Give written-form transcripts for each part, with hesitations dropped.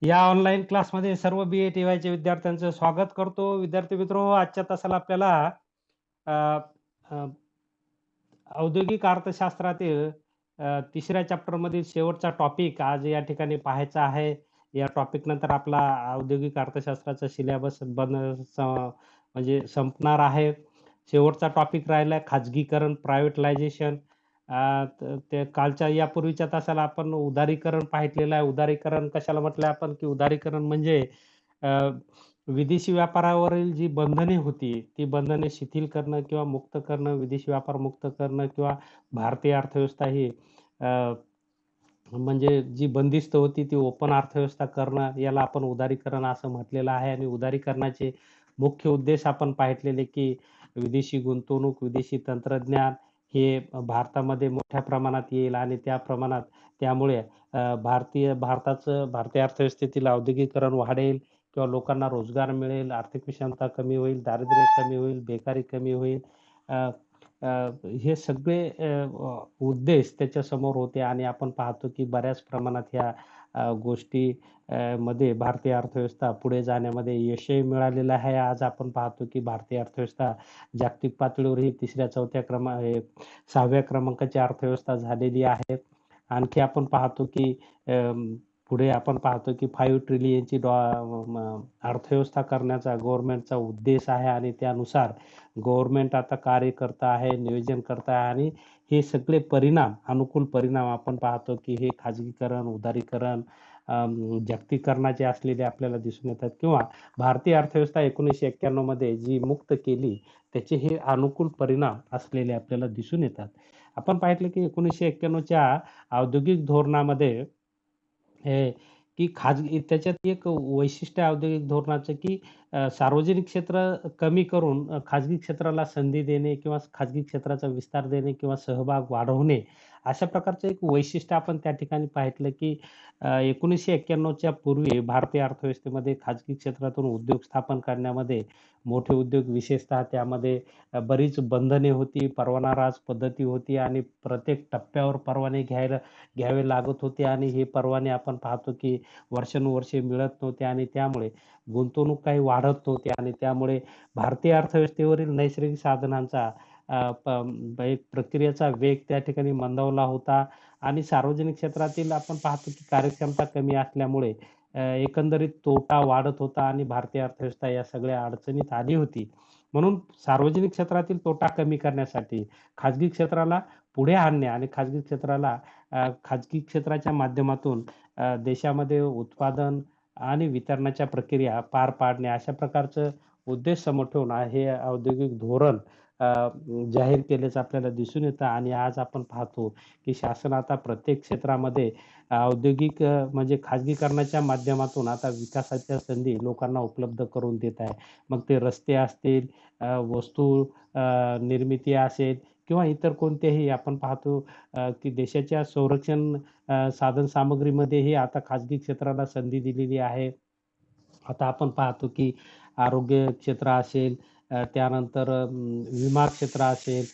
या ऑनलाईन क्लासमध्ये सर्व बी-ए-टी-वायच्या विद्यार्थ्यांचं स्वागत करतो. विद्यार्थी मित्र आजच्या तासाला आपल्याला अ, अ, औद्योगिक अर्थशास्त्रातील तिसऱ्या चॅप्टरमधील शेवटचा टॉपिक आज या ठिकाणी पाहायचा आहे. या टॉपिक नंतर आपला औद्योगिक अर्थशास्त्राचा सिलेबस म्हणजे संपणार आहे. शेवटचा टॉपिक राहिला खाजगीकरण, प्रायव्हेटलायझेशन. ते कालच्या यापूर्वीच्या तासाला आपण उदारीकरण पाहिलेलं आहे. उदारीकरण कशाला म्हटलं आपण, की उदारीकरण म्हणजे अ, विदेशी व्यापारावरील जी बंधने होती, ती बंधने शिथिल करणं किंवा मुक्त करणं, विदेशी व्यापार मुक्त करणं किंवा भारतीय अर्थव्यवस्था ही अ, म्हणजे जी बंदिस्त होती ती ओपन अर्थव्यवस्था करणं, याला आपण उदारीकरण असं म्हटलेलं आहे. आणि उदारीकरणाचे मुख्य उद्देश आपण पाहिलेले, की विदेशी गुंतवणूक, विदेशी तंत्रज्ञान हे भारतामध्ये मोठ्या प्रमाणात येईल आणि त्या प्रमाणात त्यामुळे भारतीय अर्थव्यवस्थेतील औद्योगिकीकरण वाढेल किंवा लोकांना रोजगार मिळेल, आर्थिक विषमता कमी होईल, दारिद्र्य कमी होईल, बेकारी कमी होईल. अ, अ, हे सगळे उद्देश त्याच्यासमोर होते आणि आपण पाहतो की बऱ्याच प्रमाणात ह्या गोष्टी मध्ये भारतीय अर्थव्यवस्था पुढे जाण्यामध्ये यशही मिळालेलं आहे. आज आपण पाहतो की भारतीय अर्थव्यवस्था जागतिक पातळीवर ही 6व्या क्रमांकाची अर्थव्यवस्था झालेली आहे. आणखी आपण पाहतो की पुढे आपण पाहतो की 5 ट्रिलियनची अर्थव्यवस्था करण्याचा गव्हर्नमेंटचा उद्देश आहे आणि त्यानुसार गव्हर्नमेंट आता कार्य करत आहे, नियोजन करत आहे आणि हे सगळे परिणाम, अनुकूल परिणाम आपण पाहतो की हे खाजगीकरण, उदारीकरण, जागतिकीकरणाचे असलेले आपल्याला दिसून येतात किंवा भारतीय अर्थव्यवस्था 1991 मध्ये जी मुक्त केली, त्याचे हे अनुकूल परिणाम असलेले आपल्याला दिसून येतात. आपण पाहितलं की 1991 च्या औद्योगिक धोरणामध्ये हे की खाजगी त्याच्यात एक वैशिष्ट्य आहे औद्योगिक धोरणाचं, की सार्वजनिक क्षेत्र कमी करून खाजगी क्षेत्राला संधी देणे किंवा खाजगी क्षेत्राचा विस्तार देणे किंवा सहभाग वाढवणे, अशा प्रकारचं एक वैशिष्ट्य आपण त्या ठिकाणी पाहितलं, की 1991 च्या पूर्वी भारतीय अर्थव्यवस्थेमध्ये खाजगी क्षेत्रातून उद्योग स्थापन करण्यामध्ये मोठे उद्योग विशेषतः त्यामध्ये बरीच बंधने होती, परवानाराज पद्धती होती आणि प्रत्येक टप्प्यावर परवाने घ्यावे लागत होते आणि हे परवाने आपण पाहतो की वर्षानुवर्षे मिळत नव्हते आणि त्यामुळे गुंतवणूक काही वाढत नव्हती आणि त्यामुळे भारतीय अर्थव्यवस्थेवरील नैसर्गिक साधनांचा एक प्रक्रियेचा वेग त्या ठिकाणी मंदावला होता आणि सार्वजनिक क्षेत्रातील आपण पाहतो की कार्यक्षमता कमी असल्यामुळे एकंदरीत तोटा वाढत होता आणि भारतीय अर्थव्यवस्था या सगळ्या अडचणीत आली होती. म्हणून सार्वजनिक क्षेत्रातील तोटा कमी करण्यासाठी खाजगी क्षेत्राला पुढे आणणे आणि खाजगी क्षेत्राच्या माध्यमातून देशामध्ये उत्पादन आणि वितरणाच्या प्रक्रिया पार पाडणे अशा प्रकारचं उद्देश समोर ठेवून हे औद्योगिक धोरण जाहीर केल्याचं आपल्याला दिसून येतं आणि आज आपण पाहतो की शासन आता प्रत्येक क्षेत्रामध्ये म्हणजे खाजगीकरणाच्या माध्यमातून आता विकासाच्या संधी लोकांना उपलब्ध करून देत आहे. मग ते रस्ते असतील, वस्तू निर्मिती असेल किंवा इतर कोणत्याही आपण पाहतो की देशाच्या संरक्षण साधनसामग्रीमध्येही आता खाजगी क्षेत्राला संधी दिलेली आहे. आता आपण पाहतो की आरोग्य क्षेत्र असेल, त्यानंतर विमा क्षेत्र असेल,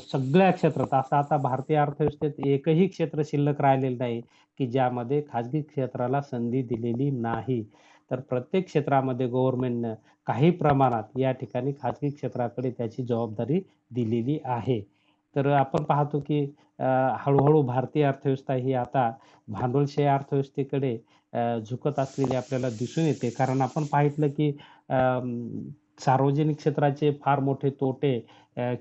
सगळ्या क्षेत्रात असं आता भारतीय अर्थव्यवस्थेत एकही क्षेत्र शिल्लक राहिलेलं नाही, की ज्यामध्ये खाजगी क्षेत्राला संधी दिलेली नाही. तर प्रत्येक क्षेत्रामध्ये गव्हर्नमेंटनं काही प्रमाणात या ठिकाणी खाजगी क्षेत्राकडे त्याची जबाबदारी दिलेली आहे. तर आपण पाहतो की अ, हळू भारतीय अर्थव्यवस्था ही आता भांडवलशाही अर्थव्यवस्थेकडे झुकत असलेली आपल्याला दिसून येते. कारण आपण पाहितलं की सार्वजनिक क्षेत्राचे फार मोठे तोटे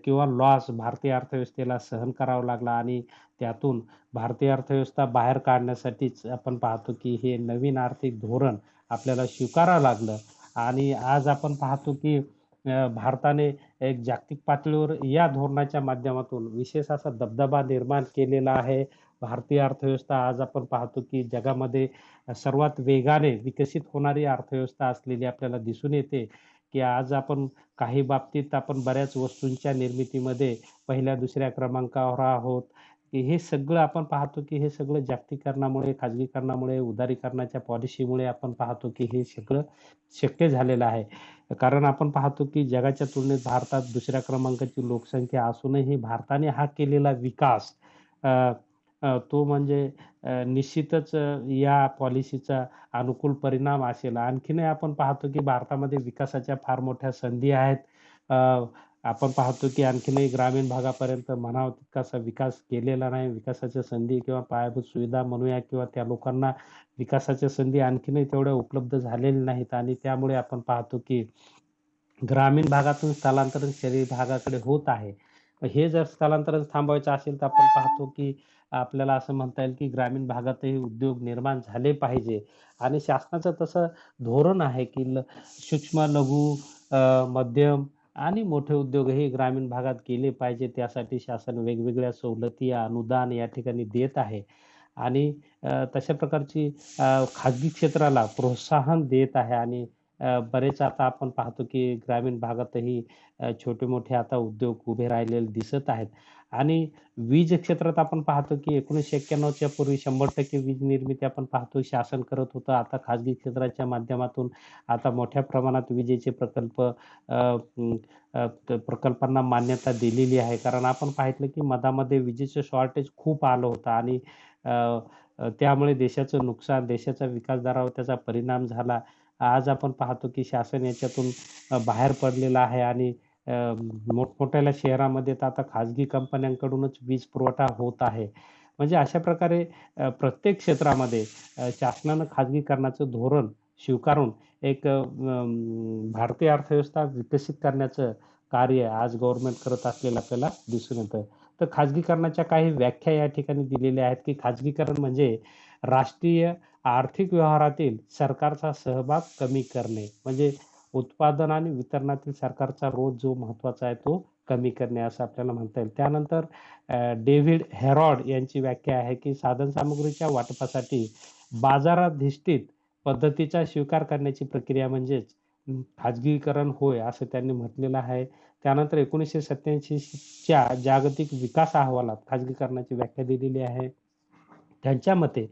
किंवा लॉस भारतीय अर्थव्यवस्थेला सहन करावा लागला आणि त्यातून भारतीय अर्थव्यवस्था बाहेर काढण्यासाठीच आपण पाहतो की हे नवीन आर्थिक धोरण आपल्याला स्वीकारावं लागलं आणि आज आपण पाहतो की भारताने एक जागतिक पातळीवर या धोरणाच्या माध्यमातून विशेष असा दबदबा निर्माण केलेला आहे. भारतीय अर्थव्यवस्था आज आपण पाहतो की जगामध्ये सर्वात वेगाने विकसित होणारी अर्थव्यवस्था असलेली आपल्याला दिसून येते, की आज आपण काही बाबतीत आपण बऱ्याच वस्तूंच्या निर्मितीमध्ये पहिल्या, दुसऱ्या क्रमांकावर आहोत. की हे सगळं आपण पाहतो, की हे सगळं जागतिकीकरणामुळे, खाजगीकरणामुळे, उदारीकरणाच्या पॉलिसीमुळे आपण पाहतो, की हे सगळं शक्य झालेलं आहे. कारण आपण पाहतो, की जगाच्या तुलनेत भारतात दुसऱ्या क्रमांकाची लोकसंख्या असूनही भारताने हा केलेला विकास अ, तो म्हणजे निश्चितच या पॉलिसीचा अनुकूल परिणाम असेल. आणखीनही आपण पाहतो की भारतामध्ये विकासाच्या फार मोठ्या संधी आहेत. अ, आपण पाहतो की आणखीनही ग्रामीण भागापर्यंत म्हणावा तितकासा विकास केलेला नाही. विकासाच्या संधी किंवा पायाभूत सुविधा म्हणूया किंवा त्या लोकांना विकासाच्या संधी आणखीनही तेवढ्या उपलब्ध झालेल्या नाहीत आणि त्यामुळे आपण पाहतो की ग्रामीण भागातून स्थलांतरण शहरी भागाकडे होत आहे. हे जर स्थलांतरण थांबवायचं असेल तर आपण पाहतो की आपल्याला असं म्हणता येईल की ग्रामीण भागातही उद्योग निर्माण झाले पाहिजे आणि शासनाचं तसं धोरण आहे की सूक्ष्म, लघु, मध्यम आणि मोठे उद्योगही ग्रामीण भागात केले पाहिजे. त्यासाठी शासन वेगवेगळ्या सवलती, अनुदान या ठिकाणी देत आहे आणि तशा प्रकारची खाजगी क्षेत्राला प्रोत्साहन देत आहे आणि बरेच आता आपण पाहतो की ग्रामीण भागातही छोटे-मोठे आता उद्योग उभे राहिलेले दिसत आहेत आणि वीज क्षेत्रात आपण पाहतो की 1991च्या पूर्वी 100% वीज निर्मिती आपण पाहतो शासन करत होतं. आता खाजगी क्षेत्राच्या माध्यमातून आता मोठ्या प्रमाणात विजेचे प्रकल्प प्रकल्पांना मान्यता दिलेली आहे. कारण आपण पाहितलं की मधामध्ये विजेचं शॉर्टेज खूप आलं होतं आणि अ, त्यामुळे देशाचं नुकसान, देशाच्या विकास दरावर त्याचा परिणाम झाला. आज आपण पाहतो की शासन याच्यातून बाहेर पडलेलं आहे आणि अ, मोठमोठ्या शहरामध्ये तर आता खाजगी कंपन्यांकडूनच वीज पुरवठा होत आहे. म्हणजे अशा प्रकारे प्रत्येक क्षेत्रामध्ये शासनानं खाजगीकरणाचं धोरण स्वीकारून एक भारतीय अर्थव्यवस्था विकसित करण्याचं कार्य आज गव्हर्नमेंट करत असलेलं आपल्याला दिसून येतं. तर खाजगीकरणाच्या काही व्याख्या या ठिकाणी दिलेल्या आहेत, की खाजगीकरण म्हणजे राष्ट्रीय आर्थिक व्यवहारातील सरकारचा सहभाग कमी करणे. म्हणजे उत्पादन आणि वितरणातील सरकारचा रोल जो महत्त्वाचा आहे, तो कमी करणे असं आपल्याला म्हणता येईल. त्यानंतर डेव्हिड हेरॉड यांची व्याख्या आहे, की साधनसामुग्रीच्या वाटपासाठी बाजाराधिष्ठित पद्धतीचा स्वीकार करण्याची प्रक्रिया म्हणजेच खाजगीकरण होय, असं त्यांनी म्हटलेलं आहे. त्यानंतर 1987च्या जागतिक विकास अहवालात खाजगीकरणाची व्याख्या दिलेली आहे. त्यांच्या मते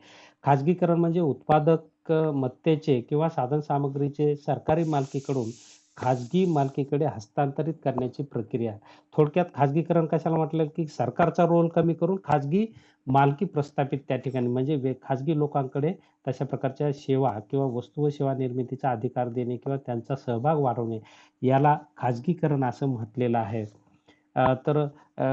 खाजगीकरण म्हणजे उत्पादकमत्तेचे किंवा साधनसामग्रीचे सरकारी मालकीकडून खाजगी मालकीकडे हस्तांतरित करण्याची प्रक्रिया. थोडक्यात खाजगीकरण कशाला म्हटलं, की सरकारचा रोल कमी करून खाजगी मालकी प्रस्थापित त्या ठिकाणी म्हणजे खाजगी लोकांकडे तशा प्रकारच्या सेवा किंवा वस्तू व सेवा निर्मितीचा अधिकार देणे किंवा त्यांचा सहभाग वाढवणे, याला खाजगीकरण असं म्हटलेलं आहे. तर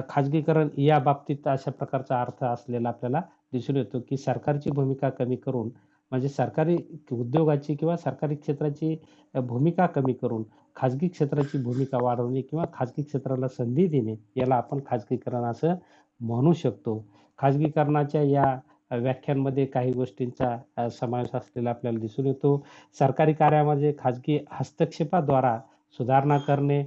खाजगीकरण या बाबतीत अशा प्रकारचा अर्थ असलेला आपल्याला दिसून येतो, की सरकारची भूमिका कमी करून म्हणजे सरकारी उद्योगाची किंवा सरकारी क्षेत्राची भूमिका कमी करून खाजगी क्षेत्राची भूमिका वाढवणे किंवा खाजगी क्षेत्राला संधी देणे, याला आपण खाजगीकरण असं म्हणू शकतो. खाजगीकरणाच्या या व्याख्यांमध्ये काही गोष्टींचा समावेश असलेला आपल्याला दिसून येतो. सरकारी कार्यामध्ये खाजगी हस्तक्षेपाद्वारा सुधारणा करणे,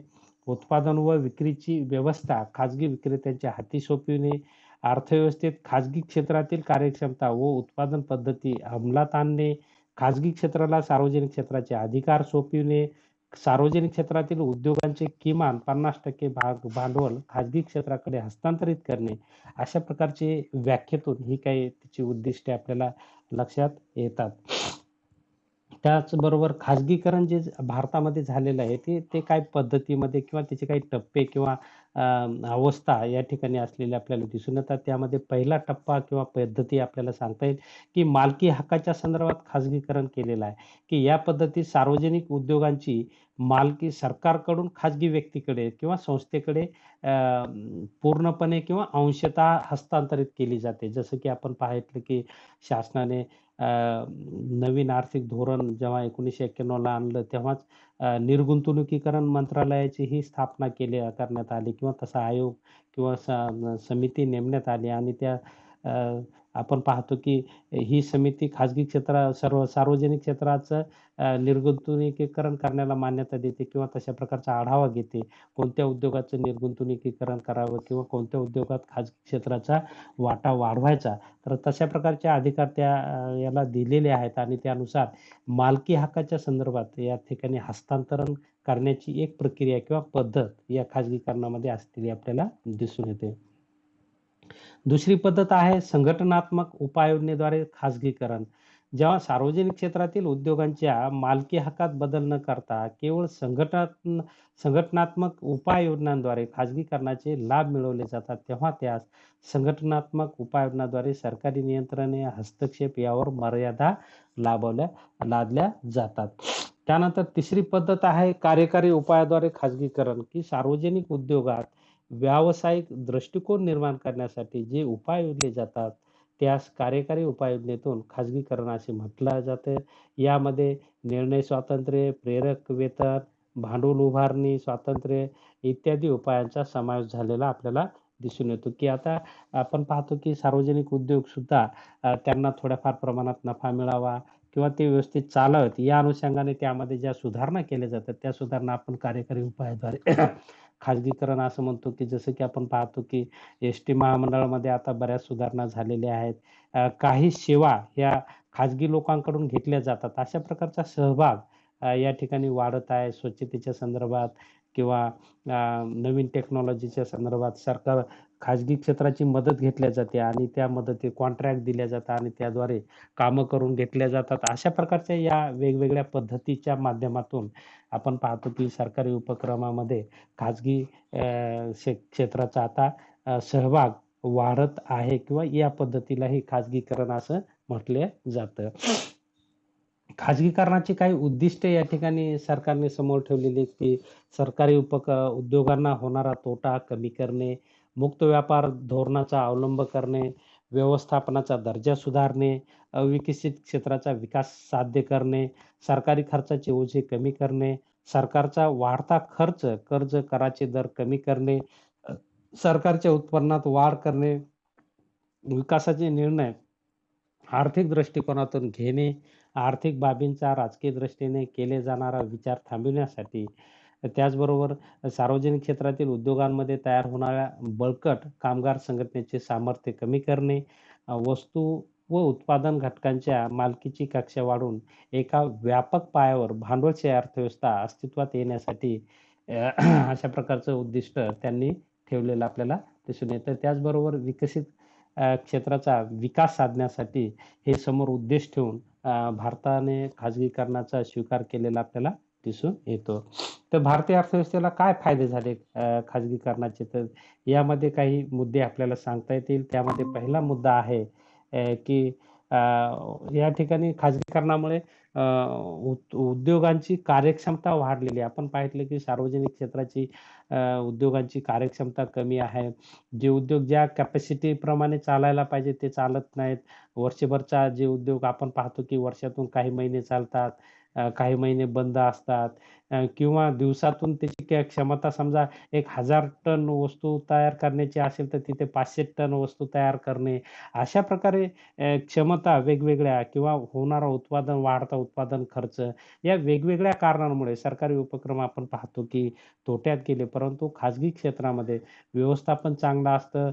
उत्पादन व विक्रीची व्यवस्था खाजगी विक्रेत्यांच्या हाती सोपविणे, अर्थव्यवस्थेत खाजगी क्षेत्रातील कार्यक्षमता व उत्पादन पद्धती अंमलात आणणे, खाजगी क्षेत्राला सार्वजनिक क्षेत्राचे अधिकार सोपविणे, सार्वजनिक क्षेत्रातील उद्योगांचे किमान 50% भांडवल खाजगी क्षेत्राकडे हस्तांतरित करणे, अशा प्रकारचे व्याख्येतून ही काही तिची उद्दिष्टे आपल्याला लक्षात येतात. त्याचबरोबर खाजगीकरण जे भारतामध्ये झालेलं आहे, ते ते काय पद्धतीमध्ये किंवा त्याचे काही टप्पे किंवा अ, अवस्था या ठिकाणी असलेल्या आपल्याला दिसून येतात. त्यामध्ये पहिला टप्पा किंवा पद्धती आपल्याला सांगता येईल, की मालकी हक्काच्या संदर्भात खाजगीकरण केलेलं आहे, की या पद्धतीत सार्वजनिक उद्योगांची मालकी सरकारकडून खाजगी व्यक्तीकडे किंवा संस्थेकडे पूर्णपणे किंवा अंशतः हस्तांतरित केली जाते. जसं की आपण पाहितलं, की शासनाने नवीन आर्थिक धोरण जेव्हा 1991ला आणलं तेव्हाच निर्गुंतवणुकीकरण मंत्रालयाची ही स्थापना करण्यात आली किंवा तसा आयोग किंवा समिती नेमण्यात आली आणि त्या अ, आपण पाहतो की ही समिती खाजगी सर्व सार्वजनिक क्षेत्राचं निर्गुंतवणुकीकरण करण्याला मान्यता देते किंवा तशा प्रकारचा आढावा घेते. कोणत्या उद्योगाचं निर्गुंतवणुकीकरण करावं किंवा कोणत्या उद्योगात खाजगी क्षेत्राचा वाटा वाढवायचा. तर तशा प्रकारचे अधिकार त्या याला दिलेले आहेत आणि त्यानुसार मालकी हक्काच्या संदर्भात या ठिकाणी हस्तांतरण करण्याची एक प्रक्रिया किंवा पद्धत या खाजगीकरणामध्ये असलेली आपल्याला दिसून येते. दुसरी पद्धत आहे संघटनात्मक उपाययोजनेद्वारे खाजगीकरण. जेव्हा सार्वजनिक क्षेत्रातील उद्योगांच्या मालकी हक्कात बदल न करता केवळ संघटनात्मक उपाययोजनांद्वारे खाजगीकरणाचे लाभ मिळवले जातात, तेव्हा त्यास संघटनात्मक उपाययोजनाद्वारे सरकारी नियंत्रणे, हस्तक्षेप यावर मर्यादा लाभवल्या लादल्या जातात. त्यानंतर तिसरी पद्धत आहे कार्यकारी उपायाद्वारे खाजगीकरण, की सार्वजनिक उद्योगात व्यावसायिक दृष्टिकोन निर्माण करण्यासाठी जे उपाय योजले जातात, त्यास कार्यकारी उपाययोजनेतून खाजगीकरण असे म्हटलं जातं. यामध्ये निर्णय स्वातंत्र्य, प्रेरक वेतन, भांडवल उभारणी स्वातंत्र्य इत्यादी उपायांचा समावेश झालेला आपल्याला दिसून येतो, की आता आपण पाहतो, की सार्वजनिक उद्योग सुद्धा त्यांना थोड्याफार प्रमाणात नफा मिळावा किंवा ते व्यवस्थित चालावेत या अनुषंगाने त्यामध्ये ज्या सुधारणा केल्या जातात, त्या सुधारणा आपण कार्यकारी उपायाद्वारे खाजगीकरण असं म्हणतो, की जसं की आपण पाहतो, की एस-टी महामंडळामध्ये आता बऱ्याच सुधारणा झालेल्या आहेत. काही सेवा ह्या खाजगी लोकांकडून घेतल्या जातात. अशा प्रकारचा सहभाग या ठिकाणी वाढत आहे. स्वच्छतेच्या संदर्भात किंवा नवीन टेक्नॉलॉजीच्या संदर्भात सरकार खाजगी क्षेत्राची मदत घेतल्या जाते आणि त्या मदती कॉन्ट्रॅक्ट दिल्या जातात आणि त्याद्वारे कामं करून घेतल्या जातात. अशा प्रकारच्या या वेगवेगळ्या पद्धतीच्या माध्यमातून आपण पाहतो, की सरकारी उपक्रमामध्ये खाजगी क्षेत्राचा आता सहभाग वाढत आहे किंवा या पद्धतीलाही खाजगीकरण असं म्हटलं जातं. खाजगीकरणाची काही उद्दिष्टे या ठिकाणी सरकारने समोर ठेवलेली आहेत, की सरकारी उद्योगांना होणारा तोटा कमी करणे, मुक्त व्यापार धोरणाचा अवलंब करणे, व्यवस्थापनाचा दर्जा सुधारणे, अविकसित क्षेत्राचा विकास साध्य करणे, सरकारी खर्चाचे ओझे कमी करणे, सरकारचा वाढता खर्च, कर्ज, कराचे दर कमी करणे, अ, सरकारच्या उत्पन्नात वाढ करणे, विकासाचे निर्णय आर्थिक दृष्टिकोनातून घेणे, आर्थिक बाबींचा राजकीय दृष्टीने केले जाणारा विचार थांबविण्यासाठी, त्याचबरोबर सार्वजनिक क्षेत्रातील उद्योगांमध्ये तयार होणाऱ्या बळकट कामगार संघटनेचे सामर्थ्य कमी करणे, वस्तू व उत्पादन घटकांच्या मालकीची कक्षा वाढवून एका व्यापक पायावर भांडवलशाही अर्थव्यवस्था अस्तित्वात येण्यासाठी अशा प्रकारचं उद्दिष्ट त्यांनी ठेवलेलं आपल्याला दिसून येतं. त्याचबरोबर विकसित क्षेत्राचा विकास साधण्यासाठी हे समोर उद्देश ठेवून भारताने खाजगीकरणाचा स्वीकार केलेला आपल्याला दिसून येतो. तर भारतीय अर्थव्यवस्थेला काय फायदे झाले खाजगीकरणाचे? तर यामध्ये काही मुद्दे आपल्याला सांगता येतील. त्यामध्ये पहिला मुद्दा आहे की या ठिकाणी खाजगीकरणामुळे उद्योगांची कार्यक्षमता वाढलेली आहे. आपण पाहिलं की सार्वजनिक क्षेत्राची उद्योगांची कार्यक्षमता कमी आहे. जे उद्योग ज्या कॅपॅसिटीप्रमाणे चालायला पाहिजे ते चालत नाहीत. वर्षभरचा जे उद्योग आपण पाहतो की वर्षातून काही महिने चालतात, काही महिने बंद असतात किंवा दिवसातून त्याची क्षमता समजा 1000 टन वस्तू तयार करण्याची असेल तर तिथे 500 टन वस्तू तयार करणे. अशा प्रकारे क्षमता वेगवेगळ्या किंवा होणारा वाढता उत्पादन खर्च या वेगवेगळ्या कारणांमुळे सरकारी उपक्रम आपण पाहतो की तोट्यात गेले. परंतु खाजगी क्षेत्रामध्ये व्यवस्थापन चांगलं असतं.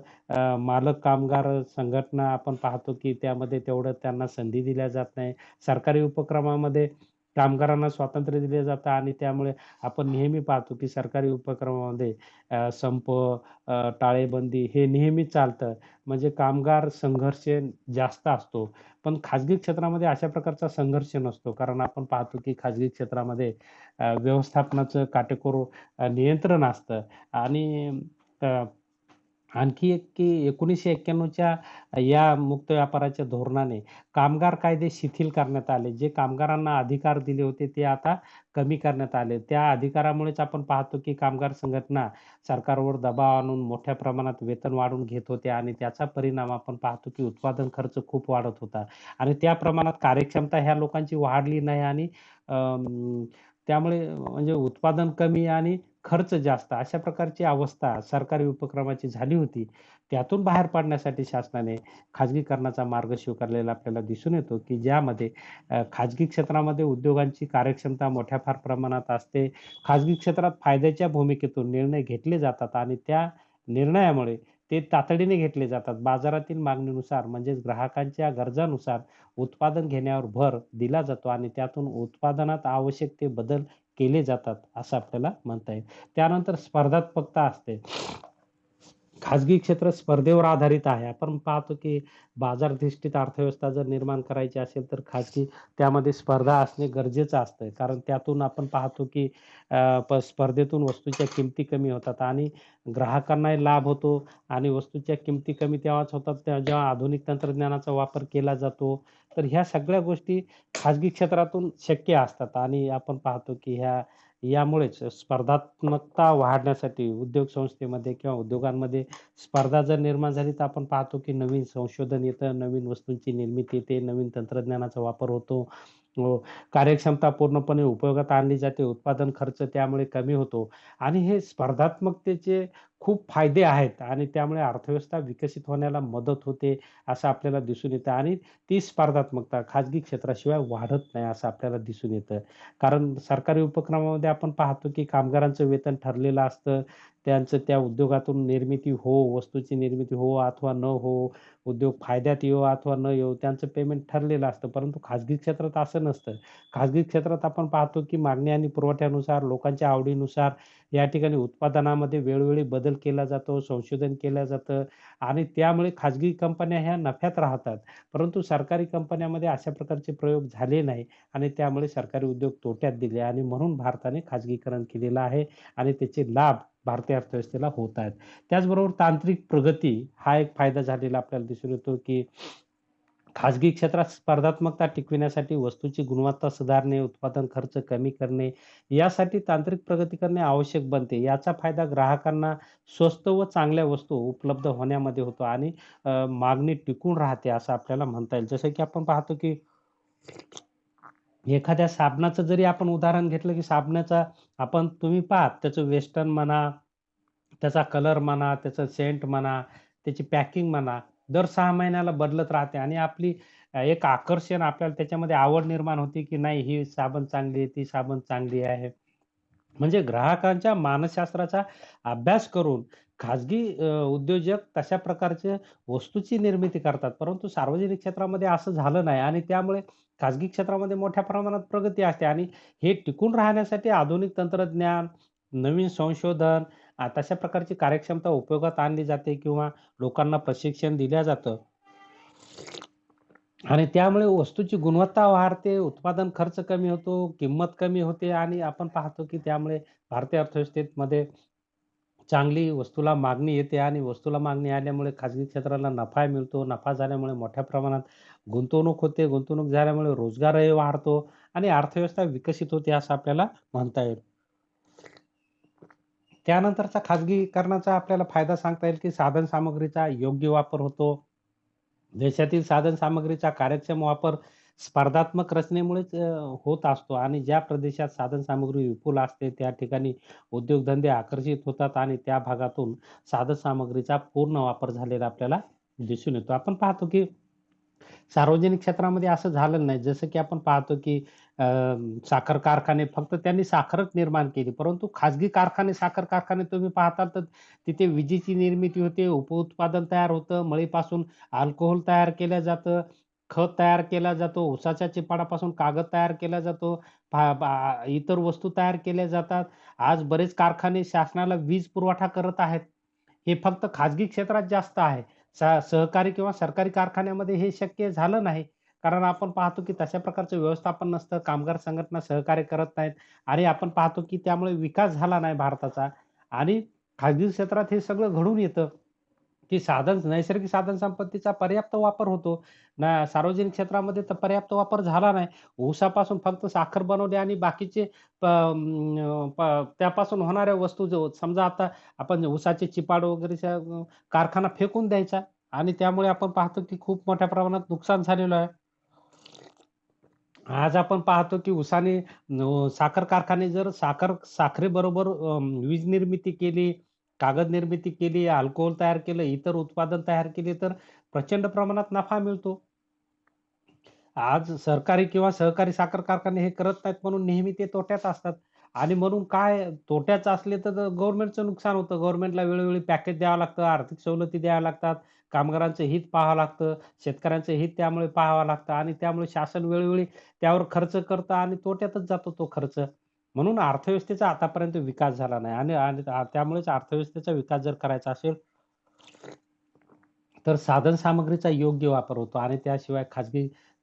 मालक कामगार संघटना आपण पाहतो की त्यामध्ये तेवढं त्यांना संधी दिल्या जात नाही. सरकारी उपक्रमामध्ये कामगारांना स्वातंत्र्य दिलं जातं आणि त्यामुळे आपण नेहमी पाहतो की सरकारी उपक्रमामध्ये संप, टाळेबंदी हे नेहमी चालतं. म्हणजे कामगार संघर्ष जास्त असतो. पण खाजगी क्षेत्रामध्ये अशा प्रकारचा संघर्ष नसतो. कारण आपण पाहतो की खाजगी क्षेत्रामध्ये व्यवस्थापनाचं काटेकोर नियंत्रण असतं आणि अ, आणखी एक की 1991च्या या मुक्त व्यापाराच्या धोरणाने कामगार कायदे शिथिल करण्यात आले. जे कामगारांना अधिकार दिले होते ते आता कमी करण्यात आले. त्या अधिकारामुळेच आपण पाहतो की कामगार संघटना सरकारवर दबाव आणून मोठ्या प्रमाणात वेतन वाढवून घेत होत्या आणि त्याचा परिणाम आपण पाहतो की उत्पादन खर्च खूप वाढत होता आणि त्या प्रमाणात कार्यक्षमता ह्या लोकांची वाढली नाही आणि त्यामुळे म्हणजे उत्पादन कमी आणि खर्च जास्त अशा प्रकारची अवस्था सरकारी उपक्रमाची झाली होती. त्यातून बाहेर पडण्यासाठी शासनाने खाजगीकरणाचा मार्ग स्वीकारलेला आपल्याला दिसून येतो, की ज्यामध्ये खाजगी क्षेत्रामध्ये उद्योगांची कार्यक्षमता मोठ्या फार प्रमाणात असते. खाजगी क्षेत्रात फायद्याच्या भूमिकेतून निर्णय घेतले जातात आणि त्या निर्णयामुळे ते तातडीने घेतले जातात. बाजारातील मागणीनुसार म्हणजेच ग्राहकांच्या गरजानुसार उत्पादन घेण्यावर भर दिला जातो आणि त्यातून उत्पादनात आवश्यक ते बदल केले जातात, असं आपल्याला म्हणता येईल. त्यानंतर स्पर्धात्मकता असते. खाजगी क्षेत्र स्पर्धेवर आधारित आहे. आपण पाहतो की बाजारधिष्ठित अर्थव्यवस्था जर निर्माण करायची असेल, तर खाजगी त्यामध्ये स्पर्धा असणे गरजेचं असतं. कारण त्यातून आपण पाहतो की स्पर्धेतून वस्तूच्या किमती कमी होतात आणि ग्राहकांनाही लाभ होतो आणि वस्तूच्या किमती कमी तेव्हाच होतात जेव्हा आधुनिक तंत्रज्ञानाचा वापर केला जातो. तर ह्या सगळ्या गोष्टी खाजगी क्षेत्रातून शक्य असतात आणि आपण पाहतो की यामुळेच स्पर्धात्मकता वाढण्यासाठी उद्योग संस्थेमध्ये किंवा उद्योगांमध्ये स्पर्धा जर निर्माण झाली, तर आपण पाहतो की नवीन संशोधन येतं, नवीन वस्तूंची निर्मिती येते, नवीन तंत्रज्ञानाचा वापर होतो. हो, कार्यक्षमता पूर्णपणे उपयोगात आणली जाते, उत्पादन खर्च त्यामुळे कमी होतो आणि हे स्पर्धात्मकतेचे खूप फायदे आहेत आणि त्यामुळे अर्थव्यवस्था विकसित होण्याला मदत होते, असं आपल्याला दिसून येतं आणि ती स्पर्धात्मकता खाजगी क्षेत्राशिवाय वाढत नाही, असं आपल्याला दिसून येतं. कारण सरकारी उपक्रमामध्ये आपण पाहतो, की कामगारांचं वेतन ठरलेलं असतं. त्यांचं त्या उद्योगातून निर्मिती हो, वस्तूची निर्मिती हो अथवा न हो, उद्योग फायद्यात येवो अथवा न येवो, त्यांचं पेमेंट ठरलेलं असतं. परंतु खाजगी क्षेत्रात असं नसतं. खाजगी क्षेत्रात आपण पाहतो, की मागणी आणि पुरवठ्यानुसार, लोकांच्या आवडीनुसार या ठिकाणी उत्पादनामध्ये वेळोवेळी बदल केला जातो, संशोधन केलं जातं आणि त्यामुळे खाजगी कंपन्या ह्या नफ्यात राहतात. परंतु सरकारी कंपन्यांमध्ये अशा प्रकारचे प्रयोग झाले नाही. आणि त्यामुळे सरकारी उद्योग तोट्यात दिले आणि म्हणून भारताने खाजगीकरण केलेलं आहे आणि त्याचे लाभ भारतीय अर्थव्यवस्थेला होत आहेत. त्याचबरोबर तांत्रिक प्रगती हा एक फायदा झालेला आपल्याला दिसून येतो, की खाजगी क्षेत्रात स्पर्धात्मकता टिकविण्यासाठी वस्तूची गुणवत्ता सुधारणे, उत्पादन खर्च कमी करणे, यासाठी तांत्रिक प्रगती करणे आवश्यक बनते. याचा फायदा ग्राहकांना स्वस्त व चांगल्या वस्तू उपलब्ध होण्यामध्ये होतो आणि मागणी टिकून राहते असं आपल्याला म्हणता येईल. जसं की आपण पाहतो, की एखाद्या साबणाचं जरी आपण उदाहरण घेतलं, की साबणाचा तुम्ही पहा त्याचं वेस्टर्न म्हणा, त्याचा कलर म्हणा, त्याचं सेंट म्हणा, त्याची पॅकिंग म्हणा, दर 6 महिन्याला बदलत राहते आणि आपली एक आकर्षण आपल्याला त्याच्यामध्ये आवड निर्माण होते, की नाही ही साबण चांगली आहे, ती साबण चांगली आहे. म्हणजे ग्राहकांच्या मानसशास्त्राचा अभ्यास करून खाजगी उद्योजक तशा प्रकारच्या वस्तूची निर्मिती करतात. परंतु सार्वजनिक क्षेत्रामध्ये असं झालं नाही आणि त्यामुळे खाजगी क्षेत्रामध्ये मोठ्या प्रमाणात प्रगती असते आणि हे टिकून राहण्यासाठी आधुनिक तंत्रज्ञान, नवीन संशोधन तशा प्रकारची कार्यक्षमता उपयोगात आणली जाते किंवा लोकांना प्रशिक्षण दिलं जातं. आणि त्यामुळे वस्तूची गुणवत्ता वाढते, उत्पादन खर्च कमी होतो, किंमत कमी होते आणि आपण पाहतो की त्यामुळे भारतीय अर्थव्यवस्थेमध्ये चांगली वस्तूला मागणी येते आणि वस्तूला मागणी आल्यामुळे खाजगी क्षेत्राला नफा मिळतो. नफा झाल्यामुळे मोठ्या प्रमाणात गुंतवणूक होते. गुंतवणूक झाल्यामुळे रोजगारही वाढतो आणि अर्थव्यवस्था विकसित होते असं आपल्याला म्हणता येईल. त्यानंतरचा खाजगीकरणाचा आपल्याला फायदा सांगता येईल की साधनसामुग्रीचा योग्य वापर होतो. देशातील साधनसामग्रीचा कार्यक्षम वापर स्पर्धात्मक रचनेमुळेच होत असतो आणि ज्या प्रदेशात साधनसामुग्री विपुल असते, त्या ठिकाणी उद्योगधंदे आकर्षित होतात आणि त्या भागातून साधनसामग्रीचा पूर्ण वापर झालेला आपल्याला दिसून येतो. आपण पाहतो की सार्वजनिक क्षेत्रामध्ये असं झालेलं नाही. जसं की आपण पाहतो की अ, साखर कारखाने फक्त त्यांनी साखरच निर्माण केली. परंतु खाजगी कारखाने, साखर कारखाने तुम्ही पाहता तर तिथे विजेची निर्मिती होते, उपउत्पादन तयार होतं, मळीपासून अल्कोहोल तयार केलं जातं, खत तयार केला जातो, उसाच्या चिपाडापासून कागद तयार केला जातो, इतर वस्तू तयार केल्या जातात. आज बरेच कारखाने शासनाला वीज पुरवठा करत आहेत. हे फक्त खाजगी क्षेत्रात जास्त आहे. सहकारी किंवा सरकारी कारखान्यामध्ये हे शक्य झालं नाही. कारण आपण पाहतो की तशा प्रकारचं व्यवस्थापन नसतं. कामगार संघटना सहकार्य करत नाहीत आणि आपण पाहतो की त्यामुळे विकास झाला नाही भारताचा आणि खाजगी क्षेत्रात हे सगळं घडून येतं. की नैसर्गिक साधनसंपत्तीचा पर्याप्त वापर होतो. सार्वजनिक क्षेत्रामध्ये तर पर्याप्त वापर झाला नाही. ऊसापासून फक्त साखर बनवली आणि बाकीचे त्यापासून होणाऱ्या वस्तू जो समजा आता आपण ऊसाचे चिपाड वगैरेच्या कारखाना फेकून द्यायचा आणि त्यामुळे आपण पाहतो की खूप मोठ्या प्रमाणात नुकसान झालेलं आहे. आज आपण पाहतो की साखर कारखाने जर साखरेबरोबर वीज निर्मिती केली, कागद निर्मिती केली, अल्कोहोल तयार केलं, इतर उत्पादन तयार केले, तर प्रचंड प्रमाणात नफा मिळतो. आज सरकारी किंवा सहकारी साखर कारखाने हे करत नाहीत म्हणून नेहमी ते तोट्यात असतात आणि म्हणून काय तोट्यात असले तर गव्हर्नमेंटचं नुकसान होतं. गव्हर्नमेंटला वेळोवेळी पॅकेज द्यावं लागतं, आर्थिक सवलती द्याव्या लागतात, कामगारांचं हित पाहावं लागतं, शेतकऱ्यांचं हित त्यामुळे पाहावं लागतं आणि त्यामुळे शासन वेळोवेळी त्यावर खर्च करतं आणि तोट्यातच जातो तो खर्च. म्हणून अर्थव्यवस्थेचा आतापर्यंत विकास झाला नाही आणि आणि त्यामुळेच अर्थव्यवस्थेचा विकास जर करायचा असेल तर साधन सामग्रीचा योग्य वापर होतो आणि त्याशिवाय